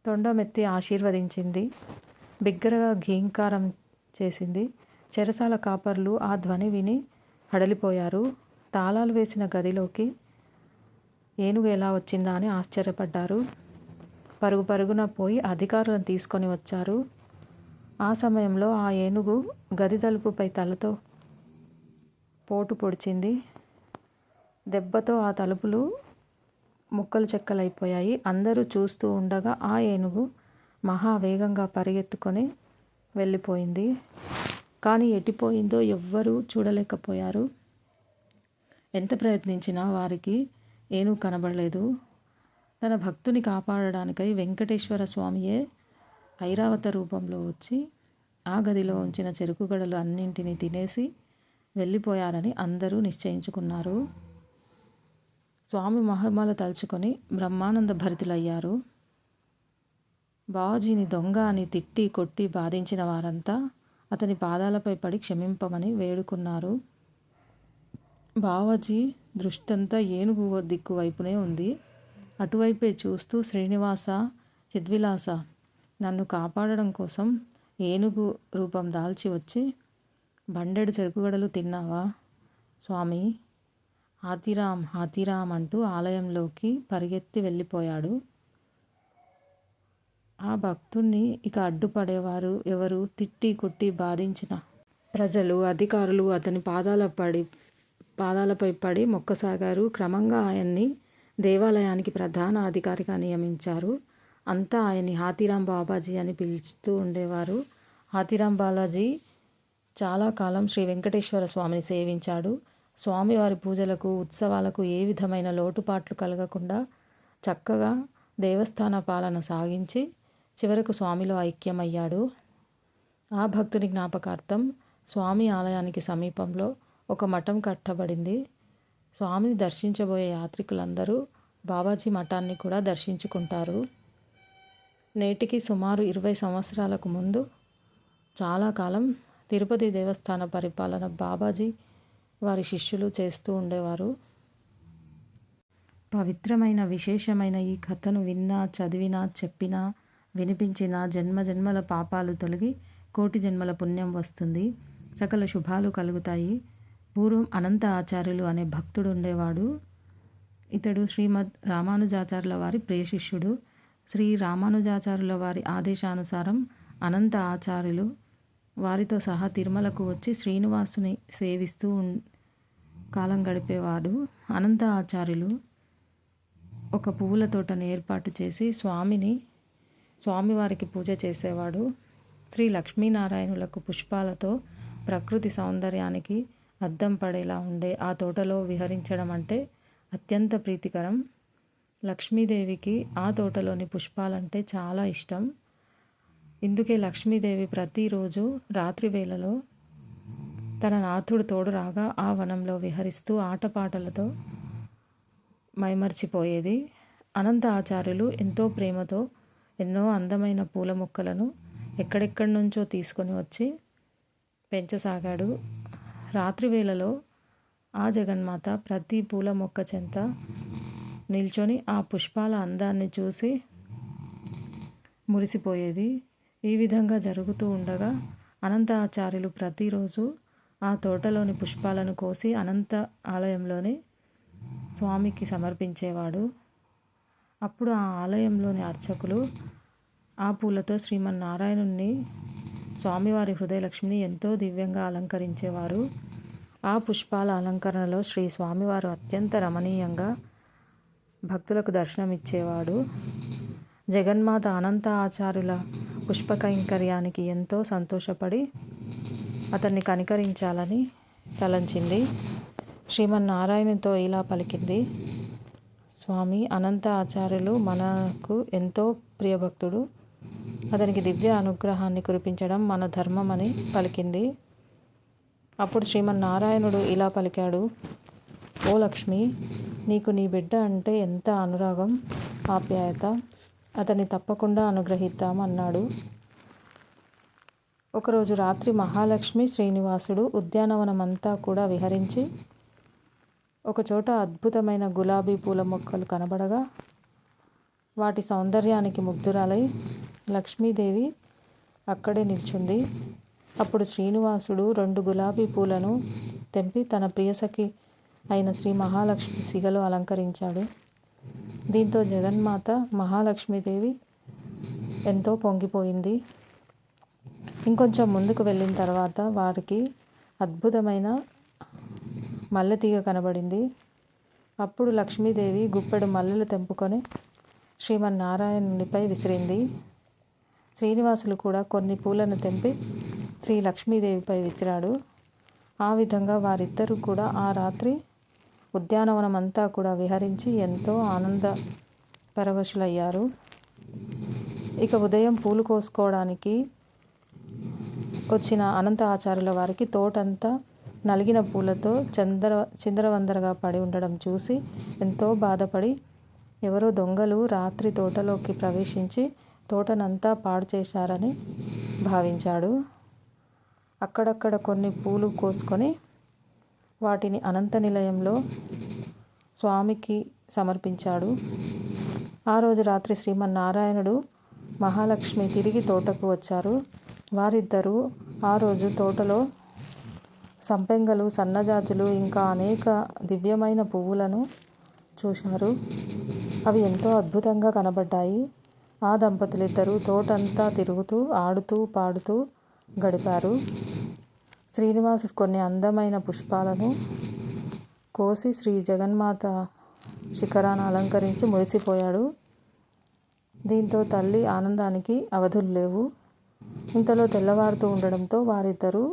తొండమెత్తి ఆశీర్వదించింది. బిగ్గరగా ఘీంకారం చేసింది. చెరసాల కాపర్లు ఆ ధ్వని విని హడలిపోయారు. తాళాలు వేసిన గదిలోకి ఏనుగు ఎలా వచ్చిందా అని ఆశ్చర్యపడ్డారు. పరుగు పరుగున పోయి అధికారులను తీసుకొని వచ్చారు. ఆ సమయంలో ఆ ఏనుగు గది తలుపుపై తలతో పోటు పొడిచింది. దెబ్బతో ఆ తలుపులు ముక్కలు చెక్కలైపోయాయి. అందరూ చూస్తూ ఉండగా ఆ ఏనుగు మహావేగంగా పరిగెత్తుకొని వెళ్ళిపోయింది. కానీ ఎటుపోయిందో ఎవ్వరూ చూడలేకపోయారు. ఎంత ప్రయత్నించినా వారికి ఏనుగు కనబడలేదు. తన భక్తుని కాపాడడానికై వెంకటేశ్వర స్వామియే ఐరావత రూపంలో వచ్చి ఆ గదిలో ఉంచిన చెరుకుగడలు అన్నింటినీ తినేసి వెళ్ళిపోయారని అందరూ నిశ్చయించుకున్నారు. స్వామి మహిమలు తలుచుకొని బ్రహ్మానంద భరితులయ్యారు. బావాజీని దొంగ అని తిట్టి కొట్టి బాధించిన వారంతా అతని పాదాలపై పడి క్షమింపమని వేడుకున్నారు. బావాజీ దృష్టంతా ఏనుగు దిక్కు వైపునే ఉంది. అటువైపే చూస్తూ, శ్రీనివాస, చిద్విలాస, నన్ను కాపాడడం కోసం ఏనుగు రూపం దాల్చి వచ్చి బండెడు చెరుకుగడలు తిన్నావా స్వామి? హాతీరామ్, హాతీరామ్ అంటూ ఆలయంలోకి పరిగెత్తి వెళ్ళిపోయాడు. ఆ భక్తుణ్ణి ఇక అడ్డుపడేవారు ఎవరు? తిట్టి కొట్టి బాధించిన ప్రజలు, అధికారులు అతని పాదాలపై పడి మొక్కసాగారు. క్రమంగా ఆయన్ని దేవాలయానికి ప్రధాన అధికారిగా నియమించారు. అంతా ఆయన్ని హాతీరాం బాబాజీ అని పిలుస్తూ ఉండేవారు. హాతీరాం బాలాజీ చాలా కాలం శ్రీ వెంకటేశ్వర స్వామిని సేవించాడు. స్వామివారి పూజలకు, ఉత్సవాలకు ఏ విధమైన లోటుపాట్లు కలగకుండా చక్కగా దేవస్థాన పాలన సాగించి చివరకు స్వామిలో ఐక్యమయ్యాడు. ఆ భక్తుని జ్ఞాపకార్థం స్వామి ఆలయానికి సమీపంలో ఒక మఠం కట్టబడింది. స్వామిని దర్శించబోయే యాత్రికులందరూ బాబాజీ మఠాన్ని కూడా దర్శించుకుంటారు. నేటికి సుమారు 20 సంవత్సరాలకు ముందు చాలా కాలం తిరుపతి దేవస్థాన పరిపాలన బాబాజీ వారి శిష్యులు చేస్తూ ఉండేవారు. పవిత్రమైన విశేషమైన ఈ కథను విన్నా, చదివినా, చెప్పినా, వినిపించినా జన్మజన్మల పాపాలు తొలగి కోటి జన్మల పుణ్యం వస్తుంది. సకల శుభాలు కలుగుతాయి. పూర్వం అనంత ఆచార్యులు అనే భక్తుడు ఉండేవాడు. ఇతడు శ్రీమద్ రామానుజాచార్యుల వారి ప్రియ శిష్యుడు. శ్రీ రామానుజాచార్యుల వారి ఆదేశానుసారం అనంత ఆచార్యులు వారితో సహా తిరుమలకు వచ్చి శ్రీనివాసుని సేవిస్తూ కాలం గడిపేవాడు. అనంత ఆచార్యులు ఒక పువ్వుల తోటను ఏర్పాటు చేసి స్వామివారికి పూజ చేసేవాడు. శ్రీ లక్ష్మీనారాయణులకు పుష్పాలతో ప్రకృతి సౌందర్యానికి అద్దం పడేలా ఉండే ఆ తోటలో విహరించడం అంటే అత్యంత ప్రీతికరం. లక్ష్మీదేవికి ఆ తోటలోని పుష్పాలంటే చాలా ఇష్టం. ఇందుకే లక్ష్మీదేవి ప్రతిరోజు రాత్రి వేళలో తన నాథుడు తోడు రాగా ఆ వనంలో విహరిస్తూ ఆటపాటలతో మైమర్చిపోయేది. అనంత ఆచార్యులు ఎంతో ప్రేమతో ఎన్నో అందమైన పూల మొక్కలను ఎక్కడెక్కడి నుంచో తీసుకొని వచ్చి పెంచసాగాడు. రాత్రి వేళలో ఆ జగన్మాత ప్రతి పూల మొక్క చెంత నిల్చొని ఆ పుష్పాల అందాన్ని చూసి మురిసిపోయేది. ఈ విధంగా జరుగుతూ ఉండగా అనంత ఆచార్యులు ప్రతిరోజు ఆ తోటలోని పుష్పాలను కోసి అనంత ఆలయంలోని స్వామికి సమర్పించేవాడు. అప్పుడు ఆ ఆలయంలోని అర్చకులు ఆ పూలతో శ్రీమన్నారాయణుని స్వామివారి హృదయలక్ష్మిని ఎంతో దివ్యంగా అలంకరించేవారు. ఆ పుష్పాల అలంకరణలో శ్రీ స్వామివారు అత్యంత రమణీయంగా భక్తులకు దర్శనమిచ్చేవాడు. జగన్మాత అనంత ఆచార్యుల పుష్ప కైంకర్యానికి ఎంతో సంతోషపడి అతన్ని కనికరించాలని తలంచింది. శ్రీమన్నారాయణునితో ఇలా పలికింది: స్వామి, అనంత ఆచార్యులు మనకు ఎంతో ప్రియభక్తుడు. అతనికి దివ్య అనుగ్రహాన్ని కురిపించడం మన ధర్మమని పలికింది. అప్పుడు శ్రీమన్నారాయణుడు ఇలా పలికాడు: ఓ లక్ష్మి, నీకు నీ బిడ్డ అంటే ఎంత అనురాగం, ఆప్యాయత. అతన్ని తప్పకుండా అనుగ్రహిద్దాం అన్నాడు. ఒకరోజు రాత్రి మహాలక్ష్మి శ్రీనివాసుడు ఉద్యానవనమంతా కూడా విహరించి ఒకచోట అద్భుతమైన గులాబీ పూల మొక్కలు కనబడగా వాటి సౌందర్యానికి ముగ్ధురాలై లక్ష్మీదేవి అక్కడే నిల్చుంది. అప్పుడు శ్రీనివాసుడు 2 గులాబీ పూలను తెంపి తన ప్రియసఖి అయిన శ్రీ మహాలక్ష్మి సిగలో అలంకరించాడు. దీంతో జగన్మాత మహాలక్ష్మీదేవి ఎంతో పొంగిపోయింది. ఇంకొంచెం ముందుకు వెళ్ళిన తర్వాత వారికి అద్భుతమైన మల్లెతీగ కనబడింది. అప్పుడు లక్ష్మీదేవి గుప్పెడు మల్లెలు తెంపుకొని శ్రీమన్నారాయణునిపై విసిరింది. శ్రీనివాసులు కూడా కొన్ని పూలను తెంపి శ్రీ లక్ష్మీదేవిపై విసిరాడు. ఆ విధంగా వారిద్దరూ కూడా ఆ రాత్రి ఉద్యానవనమంతా కూడా విహరించి ఎంతో ఆనంద పరవశులయ్యారు. ఇక ఉదయం పూలు కోసుకోవడానికి వచ్చిన అనంత ఆచార్యుల వారికి తోటంతా నలిగిన పూలతో చిందరవందరగా పడి ఉండడం చూసి ఎంతో బాధపడి ఎవరో దొంగలు రాత్రి తోటలోకి ప్రవేశించి తోటనంతా పాడు చేశారని భావించాడు. అక్కడక్కడ కొన్ని పూలు కోసుకొని వాటిని అనంత నిలయంలో స్వామికి సమర్పించాడు. ఆ రోజు రాత్రి శ్రీమన్నారాయణుడు మహాలక్ష్మి తిరిగి తోటకు వచ్చారు. వారిద్దరూ ఆ రోజు తోటలో సంపెంగలు, సన్నజాజులు ఇంకా అనేక దివ్యమైన పువ్వులను చూశారు. అవి ఎంతో అద్భుతంగా కనబడ్డాయి. ఆ దంపతులిద్దరూ తోటంతా తిరుగుతూ ఆడుతూ పాడుతూ గడిపారు. శ్రీనివాసుడు కొన్ని అందమైన పుష్పాలను కోసి శ్రీ జగన్మాత శిఖరాన్ని అలంకరించి మురిసిపోయాడు. దీంతో తల్లి ఆనందానికి అవధులు లేవు. ఇంతలో తెల్లవారుతూ ఉండడంతో వారిద్దరూ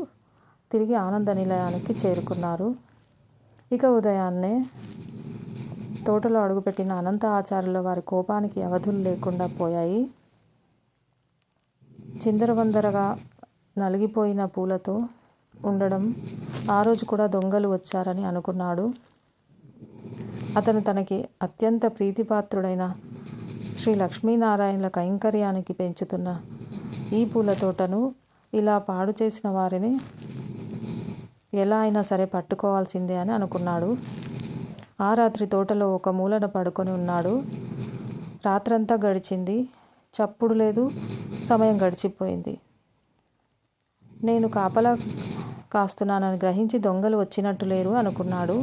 తిరిగి ఆనంద నిలయానికి చేరుకున్నారు. ఇక ఉదయాన్నే తోటలో అడుగుపెట్టిన అనంత ఆచార్యుల వారి కోపానికి అవధులు లేకుండా పోయాయి. చిందరవందరగా నలిగిపోయిన పూలతో ఉండడం ఆ రోజు కూడా దొంగలు వచ్చారని అనుకున్నాడు. అతను తనకి అత్యంత ప్రీతిపాత్రుడైన శ్రీ లక్ష్మీనారాయణుల కైంకర్యానికి పెంచుతున్న ఈ పూల తోటను ఇలా పాడు చేసిన వారిని ఎలా అయినా సరే పట్టుకోవాల్సిందే అని అనుకున్నాడు. ఆ రాత్రి తోటలో ఒక మూలన పడుకొని ఉన్నాడు. రాత్రంతా గడిచింది. చప్పుడు లేదు, సమయం గడిచిపోయింది. నేను కాపలా కాస్తున్నానని గ్రహించి దొంగలు వచ్చినట్టు లేరు అనుకున్నాడు.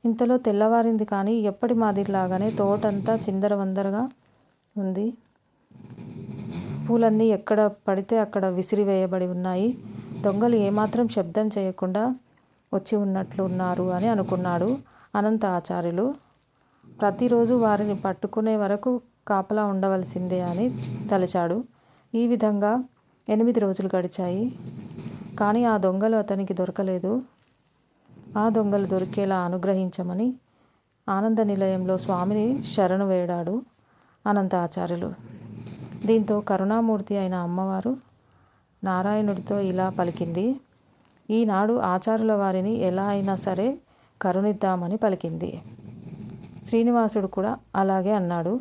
ఇంతలో తెల్లవారింది. కానీ ఎప్పటి మాదిరిలాగానే తోటంతా చిందరవందరగా ఉంది. పూలన్నీ ఎక్కడ పడితే అక్కడ విసిరివేయబడి ఉన్నాయి. దొంగలు ఏమాత్రం శబ్దం చేయకుండా వచ్చి ఉన్నట్లు ఉన్నారు అని అనుకున్నాడు అనంత ఆచార్యులు. ప్రతిరోజు వారిని పట్టుకునే వరకు కాపలా ఉండవలసిందే అని తలచాడు. ఈ విధంగా 8 రోజులు గడిచాయి. కానీ ఆ దొంగలు అతనికి దొరకలేదు. ఆ దొంగలు దొరికేలా అనుగ్రహించమని ఆనంద నిలయంలో స్వామిని శరణు వేడాడు అనంతాచార్యులు. దీంతో కరుణామూర్తి అయిన అమ్మవారు నారాయణుడితో ఇలా పలికింది. ఈనాడు ఆచార్యుల వారిని ఎలా అయినా సరే కరుణిద్దామని పలికింది. శ్రీనివాసుడు కూడా అలాగే అన్నాడు.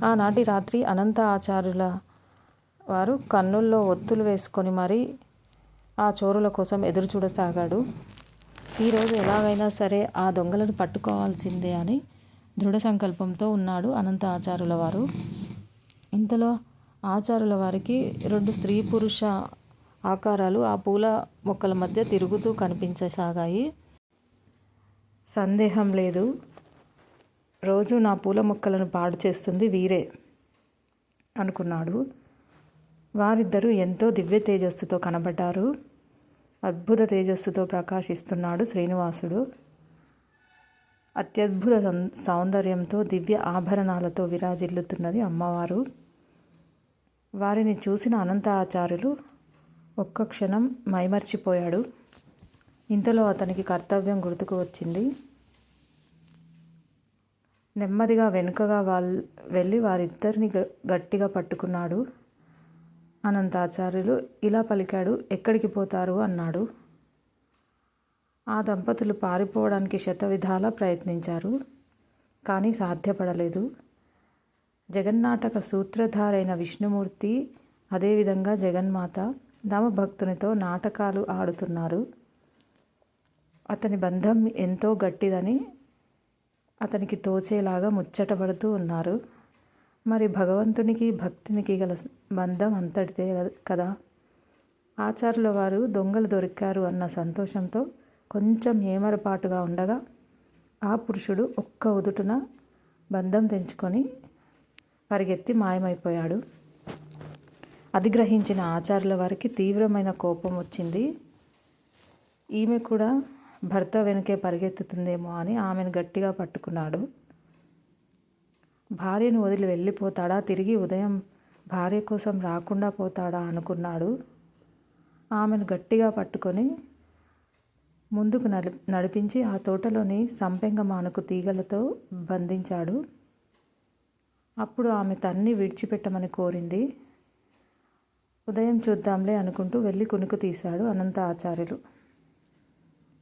ఆనాటి రాత్రి అనంత ఆచార్యుల వారు కన్నుల్లో ఒత్తులు వేసుకొని మరీ ఆ చోరుల కోసం ఎదురు చూడసాగాడు. ఈరోజు ఎలాగైనా సరే ఆ దొంగలను పట్టుకోవాల్సిందే అని దృఢ సంకల్పంతో ఉన్నాడు అనంత ఆచార్యుల వారు. ఇంతలో ఆచార్యుల వారికి 2 స్త్రీ పురుష ఆకారాలు ఆ పూల మొక్కల మధ్య తిరుగుతూ కనిపించసాగాయి. సందేహం లేదు, రోజు నా పూల మొక్కలను పాడు చేస్తుంది వీరే అనుకున్నాడు. వారిద్దరూ ఎంతో దివ్య తేజస్సుతో కనబడ్డారు. అద్భుత తేజస్సుతో ప్రకాశిస్తున్నాడు శ్రీనివాసుడు. అత్యద్భుత సౌందర్యంతో దివ్య ఆభరణాలతో విరాజిల్లుతున్నది అమ్మవారు. వారిని చూసిన అనంత ఆచార్యులు ఒక్క క్షణం మైమర్చిపోయాడు. ఇంతలో అతనికి కర్తవ్యం గుర్తుకు వచ్చింది. నెమ్మదిగా వెనుకగా వెళ్ళి వారిద్దరిని గట్టిగా పట్టుకున్నాడు. అనంతాచార్యులు ఇలా పలికాడు. ఎక్కడికి పోతారు అన్నాడు. ఆ దంపతులు పారిపోవడానికి శతవిధాలా ప్రయత్నించారు, కానీ సాధ్యపడలేదు. జగన్నాటక సూత్రధారైన విష్ణుమూర్తి, అదేవిధంగా జగన్మాత తమ భక్తునితో నాటకాలు ఆడుతున్నారు. అతని బంధం ఎంతో గట్టిదని అతనికి తోచేలాగా ముచ్చటపడుతూ ఉన్నారు. మరి భగవంతునికి భక్తునికి గల బంధం అంతటిదే కదా. ఆచార్యుల వారు దొంగలు దొరికారు అన్న సంతోషంతో కొంచెం ఏమరపాటుగా ఉండగా ఆ పురుషుడు ఒక్క ఉదుటున బంధం తెంచుకొని పరిగెత్తి మాయమైపోయాడు. అది గ్రహించిన ఆచార్యుల వారికి తీవ్రమైన కోపం వచ్చింది. ఈమె కూడా భర్త వెనుకే పరిగెత్తుతుందేమో అని ఆమెను గట్టిగా పట్టుకున్నాడు. భార్యను వదిలి వెళ్ళిపోతాడా, తిరిగి ఉదయం భార్య కోసం రాకుండా పోతాడా అనుకున్నాడు. ఆమెను గట్టిగా పట్టుకొని ముందుకు నడిపించి ఆ తోటలోని సంపెంగ మానుకు తీగలతో బంధించాడు. అప్పుడు ఆమె తన్ని విడిచిపెట్టమని కోరింది. ఉదయం చూద్దాంలే అనుకుంటూ వెళ్ళి కునుకు తీశాడు అనంత ఆచార్యులు.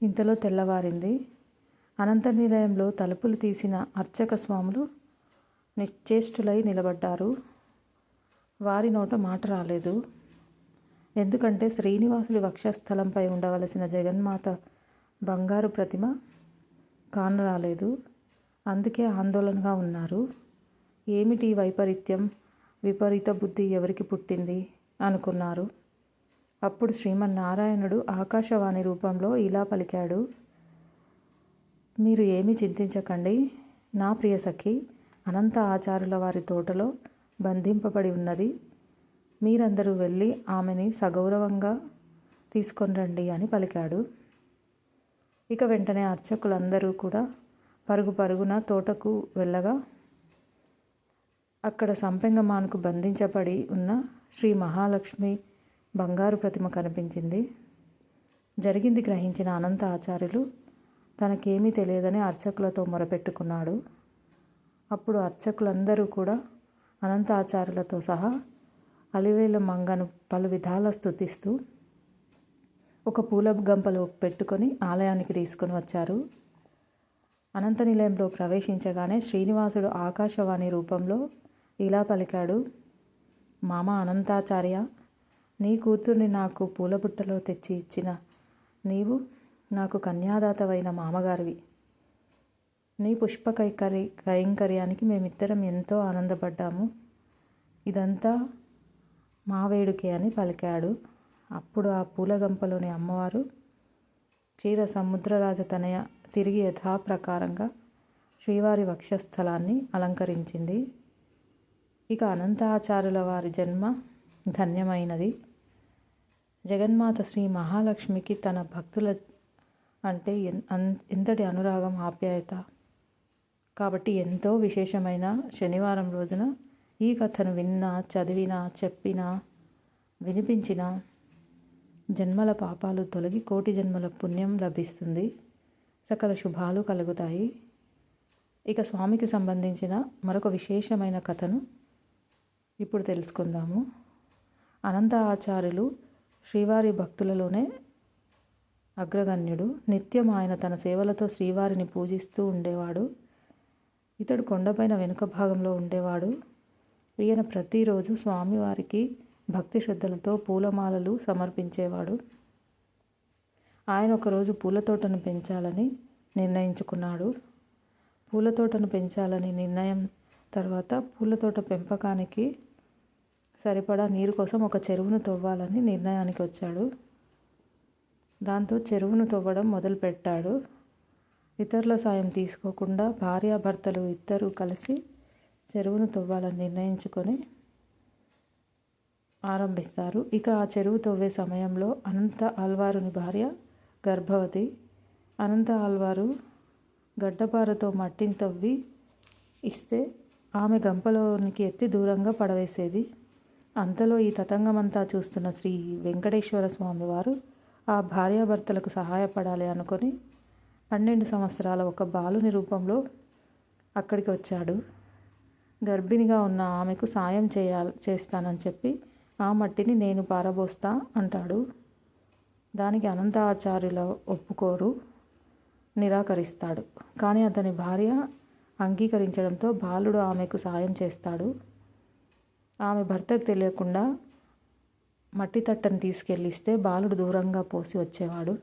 ఇంతలో తెల్లవారింది. అనంత నిలయంలో తలుపులు తీసిన అర్చక స్వాములు నిశ్చేష్టులై నిలబడ్డారు. వారి నోట మాట రాలేదు. ఎందుకంటే శ్రీనివాసుడి వక్షస్థలంపై ఉండవలసిన జగన్మాత బంగారు ప్రతిమ కానరాలేదు. అందుకే ఆందోళనగా ఉన్నారు. ఏమిటి వైపరీత్యం, విపరీత బుద్ధి ఎవరికి పుట్టింది అనుకున్నారు. అప్పుడు శ్రీమన్నారాయణుడు ఆకాశవాణి రూపంలో ఇలా పలికాడు. మీరు ఏమీ చింతించకండి. నా ప్రియ సఖి అనంత ఆచార్యుల వారి తోటలో బంధింపబడి ఉన్నది. మీరందరూ వెళ్ళి ఆమెని సగౌరవంగా తీసుకొని రండి అని పలికాడు. ఇక వెంటనే అర్చకులందరూ కూడా పరుగు పరుగున తోటకు వెళ్ళగా అక్కడ సంపెంగమానుకు బంధించబడి ఉన్న శ్రీ మహాలక్ష్మి బంగారు ప్రతిమ కనిపించింది. జరిగింది గ్రహించిన అనంత ఆచార్యులు తనకేమీ తెలియదని అర్చకులతో మొరపెట్టుకున్నాడు. అప్పుడు అర్చకులందరూ కూడా అనంత ఆచార్యులతో సహా అలివేలు మంగను పలు విధాల స్తుతిస్తూ ఒక పూల గంపలో పెట్టుకొని ఆలయానికి తీసుకొని వచ్చారు. అనంత నిలయంలో ప్రవేశించగానే శ్రీనివాసుడు ఆకాశవాణి రూపంలో ఇలా పలికాడు. మామ అనంతాచార్య, నీ కూతుర్ని నాకు పూలబుట్టలో తెచ్చి ఇచ్చిన నీవు నాకు కన్యాదాతవైన మామగారివి. నీ పుష్ప కైంకర్యానికి మేమిద్దరం ఎంతో ఆనందపడ్డాము. ఇదంతా మా వేడుకే అని పలికాడు. అప్పుడు ఆ పూలగంపలోని అమ్మవారు క్షీర సముద్రరాజ తనయ తిరిగి యథాప్రకారంగా శ్రీవారి వక్షస్థలాన్ని అలంకరించింది. ఇక అనంత ఆచార్యుల వారి జన్మ ధన్యమైనది. జగన్మాత శ్రీ మహాలక్ష్మికి తన భక్తుల అంటే ఎంతటి అనురాగం, ఆప్యాయత. కాబట్టి ఎంతో విశేషమైన శనివారం రోజున ఈ కథను విన్నా, చదివినా, చెప్పినా, వినిపించినా జన్మల పాపాలు తొలగి కోటి జన్మల పుణ్యం లభిస్తుంది. సకల శుభాలు కలుగుతాయి. ఇక స్వామికి సంబంధించిన మరొక విశేషమైన కథను ఇప్పుడు తెలుసుకుందాము. అనంత ఆచార్యులు శ్రీవారి భక్తులలోనే అగ్రగణ్యుడు. నిత్యం ఆయన తన సేవలతో శ్రీవారిని పూజిస్తూ ఉండేవాడు. ఇతడు కొండపైన వెనుక భాగంలో ఉండేవాడు. ఈయన ప్రతిరోజు స్వామివారికి భక్తి శ్రద్ధలతో పూలమాలలు సమర్పించేవాడు. ఆయన ఒకరోజు పూలతోటను పెంచాలని నిర్ణయించుకున్నాడు. పూలతోటను పెంచాలని నిర్ణయం తర్వాత పూలతోట పెంపకానికి సరిపడా నీరు కోసం ఒక చెరువును తవ్వాలని నిర్ణయానికి వచ్చాడు. దాంతో చెరువును తవ్వడం మొదలుపెట్టాడు. ఇతరుల సాయం తీసుకోకుండా భార్యాభర్తలు ఇద్దరూ కలిసి చెరువును తవ్వాలని నిర్ణయించుకొని ఆరంభిస్తారు. ఇక ఆ చెరువు తవ్వే సమయంలో అనంత ఆల్వారుని భార్య గర్భవతి. అనంత ఆల్వారు గడ్డపారతో మట్టిని తవ్వి ఇస్తే ఆమె గంపలోనికి ఎత్తి దూరంగా పడవేసేది. అంతలో ఈ తతంగమంతా చూస్తున్న శ్రీ వెంకటేశ్వర స్వామి వారు ఆ భార్యాభర్తలకు సహాయపడాలి అనుకొని 12 సంవత్సరాల ఒక బాలుని రూపంలో అక్కడికి వచ్చాడు. గర్భిణిగా ఉన్న ఆమెకు సాయం చేస్తానని చెప్పి ఆ మట్టిని నేను పారబోస్తా అంటాడు. దానికి అనంత ఆచార్యుల ఒప్పుకోరు, నిరాకరిస్తాడు. కానీ అతని భార్య అంగీకరించడంతో బాలుడు ఆమెకు సాయం చేస్తాడు. ఆమె భర్తకు తెలియకుండా మట్టి తట్టను తీసుకెళ్ళిస్తే బాలుడు దూరంగా పోసి వచ్చేవాడు.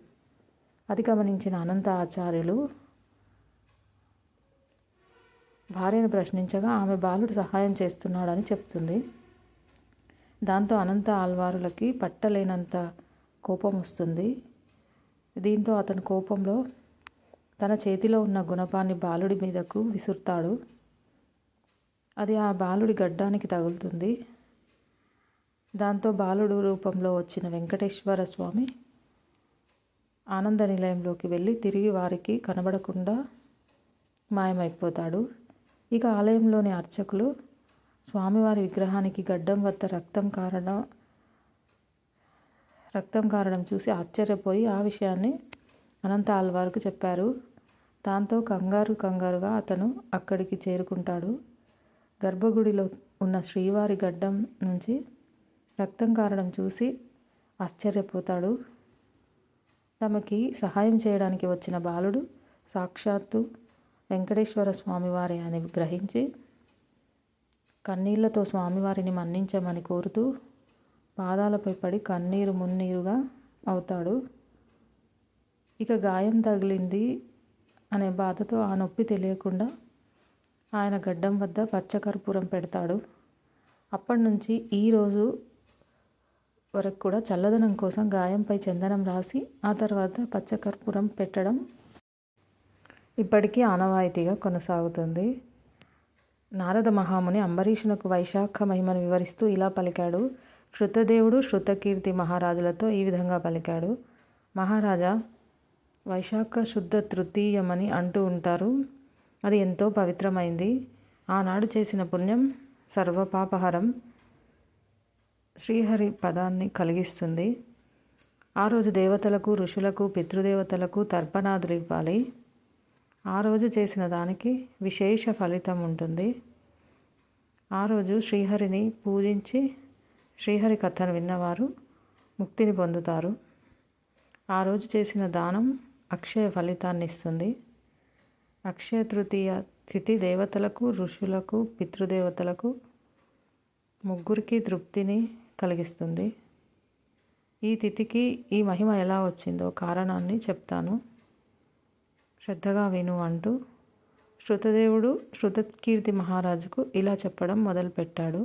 అది గమనించిన అనంత ఆచార్యులు భార్యను ప్రశ్నించగా ఆమె బాలుడు సహాయం చేస్తున్నాడని చెప్తుంది. దాంతో అనంత ఆల్వారులకి పట్టలేనంత కోపం వస్తుంది. దీంతో అతని కోపంలో తన చేతిలో ఉన్న గుణపాన్ని బాలుడి మీదకు విసురుతాడు. అది ఆ బాలుడి గడ్డానికి తగులుతుంది. దాంతో బాలుడు రూపంలో వచ్చిన వెంకటేశ్వర స్వామి ఆనంద నిలయంలోకి వెళ్ళి తిరిగి వారికి కనబడకుండా మాయమైపోతాడు. ఇక ఆలయంలోని అర్చకులు స్వామివారి విగ్రహానికి గడ్డం వద్ద రక్తం కారడం చూసి ఆశ్చర్యపోయి ఆ విషయాన్ని అనంత ఆల్వార్కు చెప్పారు. దాంతో కంగారుగా అతను అక్కడికి చేరుకుంటాడు. గర్భగుడిలో ఉన్న శ్రీవారి గడ్డం నుంచి రక్తం కారడం చూసి ఆశ్చర్యపోతాడు. తమకి సహాయం చేయడానికి వచ్చిన బాలుడు సాక్షాత్తు వెంకటేశ్వర స్వామివారి అని గ్రహించి కన్నీళ్లతో స్వామివారిని మన్నించమని కోరుతూ పాదాలపై పడి కన్నీరు మున్నీరుగా అవుతాడు. ఇక గాయం తగిలింది అనే బాధతో ఆ నొప్పి తెలియకుండా ఆయన గడ్డం వద్ద పచ్చకర్పూరం పెడతాడు. అప్పటి నుంచి ఈరోజు వరకు కూడా చల్లదనం కోసం గాయంపై చందనం రాసి ఆ తర్వాత పచ్చకర్పూరం పెట్టడం ఇప్పటికీ ఆనవాయితీగా కొనసాగుతుంది. నారద మహాముని అంబరీషునకు వైశాఖ మహిమను వివరిస్తూ ఇలా పలికాడు. శృతదేవుడు శృతకీర్తి మహారాజులతో ఈ విధంగా పలికాడు. మహారాజా, వైశాఖ శుద్ధ తృతీయమని అంటూ ఉంటారు. అది ఎంతో పవిత్రమైంది. ఆనాడు చేసిన పుణ్యం సర్వపాపహరం, శ్రీహరి పదాన్ని కలిగిస్తుంది. ఆ రోజు దేవతలకు, ఋషులకు, పితృదేవతలకు తర్పణాదులు ఇవ్వాలి. ఆ రోజు చేసిన దానికి విశేష ఫలితం ఉంటుంది. ఆ రోజు శ్రీహరిని పూజించి శ్రీహరి కథను విన్నవారు ముక్తిని పొందుతారు. ఆ రోజు చేసిన దానం అక్షయ ఫలితాన్ని ఇస్తుంది. అక్షయ తృతీయ తిథి దేవతలకు, ఋషులకు, పితృదేవతలకు ముగ్గురికి తృప్తిని కలిగిస్తుంది. ఈ తిథికి ఈ మహిమ ఎలా వచ్చిందో కారణాన్ని చెప్తాను, శ్రద్ధగా విను అంటూ శృతదేవుడు శృతకీర్తి మహారాజుకు ఇలా చెప్పడం మొదలుపెట్టాడు.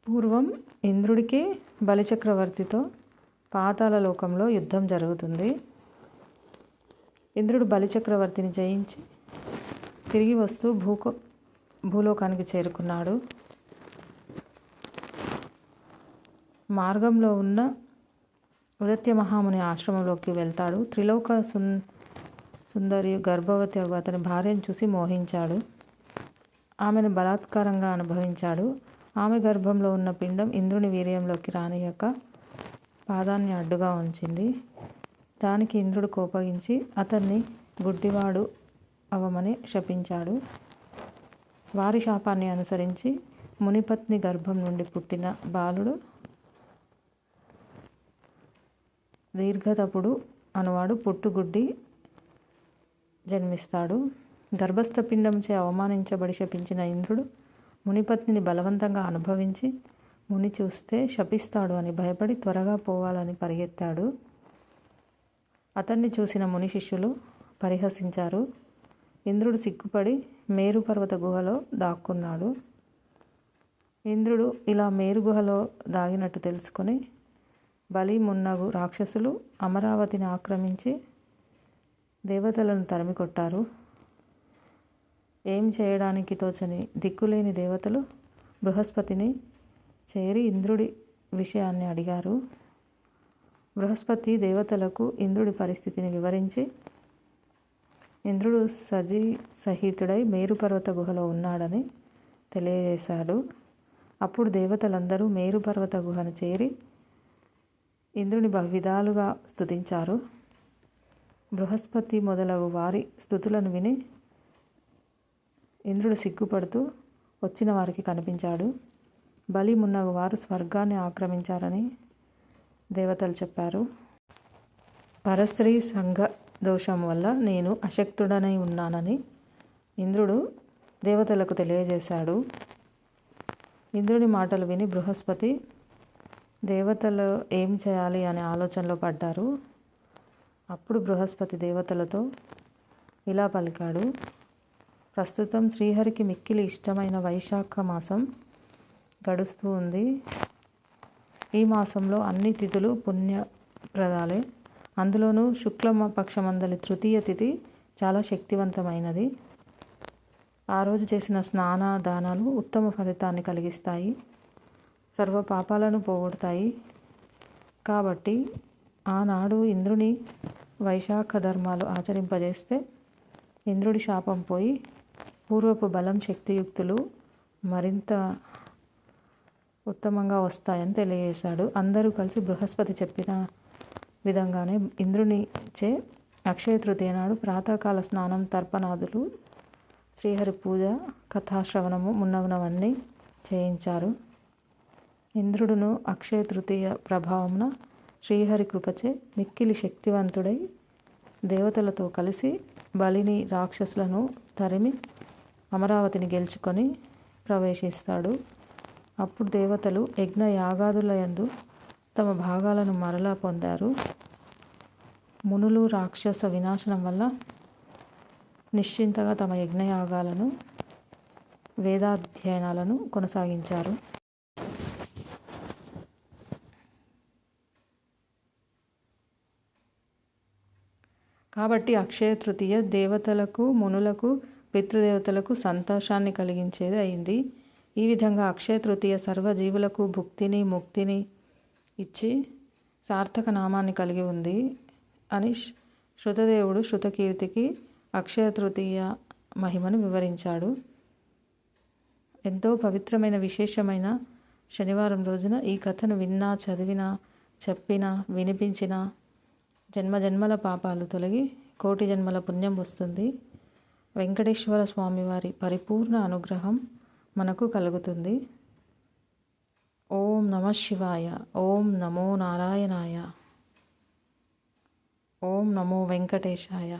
పూర్వం ఇంద్రుడికి బలిచక్రవర్తితో పాతాళ లోకంలో యుద్ధం జరుగుతుంది. ఇంద్రుడు బలిచక్రవర్తిని జయించి తిరిగి వస్తూ భూలోకానికి చేరుకున్నాడు. మార్గంలో ఉన్న ఉదత్య మహాముని ఆశ్రమంలోకి వెళ్తాడు. త్రిలోక సుందరి గర్భవతి అతని భార్యను చూసి మోహించాడు. ఆమెను బలాత్కారంగా అనుభవించాడు. ఆమె గర్భంలో ఉన్న పిండం ఇంద్రుని వీర్యంలోకి రానియక పాదాన్ని అడ్డుగా ఉంచింది. దానికి ఇంద్రుడు కోపగించి అతన్ని గుడ్డివాడు అవమని శపించాడు. వారి శాపాన్ని అనుసరించి మునిపత్ని గర్భం నుండి పుట్టిన బాలుడు దీర్ఘతపుడు అనువాడు పుట్టుగుడ్డి జన్మిస్తాడు. గర్భస్థ పిండంచే అవమానించబడి శపించిన ఇంద్రుడు మునిపత్నిని బలవంతంగా అనుభవించి ముని చూస్తే శపిస్తాడు అని భయపడి త్వరగా పోవాలని పరిగెత్తాడు. అతన్ని చూసిన ముని శిష్యులు పరిహసించారు. ఇంద్రుడు సిగ్గుపడి మేరు పర్వత గుహలో దాక్కున్నాడు. ఇంద్రుడు ఇలా మేరు గుహలో దాగినట్టు తెలుసుకొని బలి మున్నగు రాక్షసులు అమరావతిని ఆక్రమించి దేవతలను తరిమికొట్టారు. ఏం చేయడానికి తోచని దిక్కులేని దేవతలు బృహస్పతిని చేరి ఇంద్రుడి విషయాన్ని అడిగారు. బృహస్పతి దేవతలకు ఇంద్రుడి పరిస్థితిని వివరించి ఇంద్రుడు సహితుడై మేరుపర్వత గుహలో ఉన్నాడని తెలియజేశాడు. అప్పుడు దేవతలందరూ మేరుపర్వత గుహను చేరి ఇంద్రుని బహువిధాలుగా స్తుతించారు. బృహస్పతి మొదలగు వారి స్తుతులను విని ఇంద్రుడు సిగ్గుపడుతూ వచ్చిన వారికి కనిపించాడు. బలి మున్నగు వారు స్వర్గాన్ని ఆక్రమించారని దేవతలు చెప్పారు. పరస్త్రీ సంఘ దోషం వల్ల నేను అశక్తుడనై ఉన్నానని ఇంద్రుడు దేవతలకు తెలియజేశాడు. ఇంద్రుని మాటలు విని బృహస్పతి దేవతలు ఏం చేయాలి అనే ఆలోచనలో పడ్డారు. అప్పుడు బృహస్పతి దేవతలతో ఇలా పలికాడు. ప్రస్తుతం శ్రీహరికి మిక్కిలి ఇష్టమైన వైశాఖ మాసం గడుస్తూ ఉంది. ఈ మాసంలో అన్ని తిథులు పుణ్యప్రదాలే. అందులోనూ శుక్లపక్షమందలి తృతీయ తిథి చాలా శక్తివంతమైనది. ఆ రోజు చేసిన స్నాన దానాలు ఉత్తమ ఫలితాన్ని కలిగిస్తాయి, సర్వ పాపాలను పోగొడతాయి. కాబట్టి ఆనాడు ఇంద్రుని వైశాఖ ధర్మాలు ఆచరింపజేస్తే ఇంద్రుడి శాపం పోయి పూర్వపు బలం శక్తియుక్తులు మరింత ఉత్తమంగా వస్తాయని తెలియజేశాడు. అందరూ కలిసి బృహస్పతి చెప్పిన విధంగానే ఇంద్రుని చే అక్షయ తృతీయ నాడు ప్రాతకాల స్నానం, తర్పణాదులు, శ్రీహరి పూజ, కథాశ్రవణము మున్నగునవన్నీ చేయించారు. ఇంద్రుడును అక్షయ తృతీయ ప్రభావమున శ్రీహరి కృపచే మిక్కిలి శక్తివంతుడై దేవతలతో కలిసి బలిని రాక్షసులను తరిమి అమరావతిని గెలుచుకొని ప్రవేశిస్తాడు. అప్పుడు దేవతలు యజ్ఞ యాగాదులయందు తమ భాగాలను మరలా పొందారు. మునులు రాక్షస వినాశనం వల్ల నిశ్చింతగా తమ యజ్ఞయాగాలను, వేదాధ్యయనాలను కొనసాగించారు. కాబట్టి అక్షయ తృతీయ దేవతలకు, మునులకు, పితృదేవతలకు సంతోషాన్ని కలిగించేది అయింది. ఈ విధంగా అక్షయ తృతీయ సర్వజీవులకు భుక్తిని, ముక్తిని ఇచ్చి సార్థక నామాన్ని కలిగి ఉంది అని శృతదేవుడు శృతకీర్తికి అక్షయ తృతీయ మహిమను వివరించాడు. ఎంతో పవిత్రమైన విశేషమైన శనివారం రోజున ఈ కథను విన్నా, చదివినా, చెప్పినా, వినిపించినా జన్మజన్మల పాపాలు తొలగి కోటి జన్మల పుణ్యం వస్తుంది. వెంకటేశ్వర స్వామివారి పరిపూర్ణ అనుగ్రహం మనకు కలుగుతుంది. ఓం నమః శివాయ. ఓం నమో నారాయణాయ. ఓం నమో వెంకటేశాయ.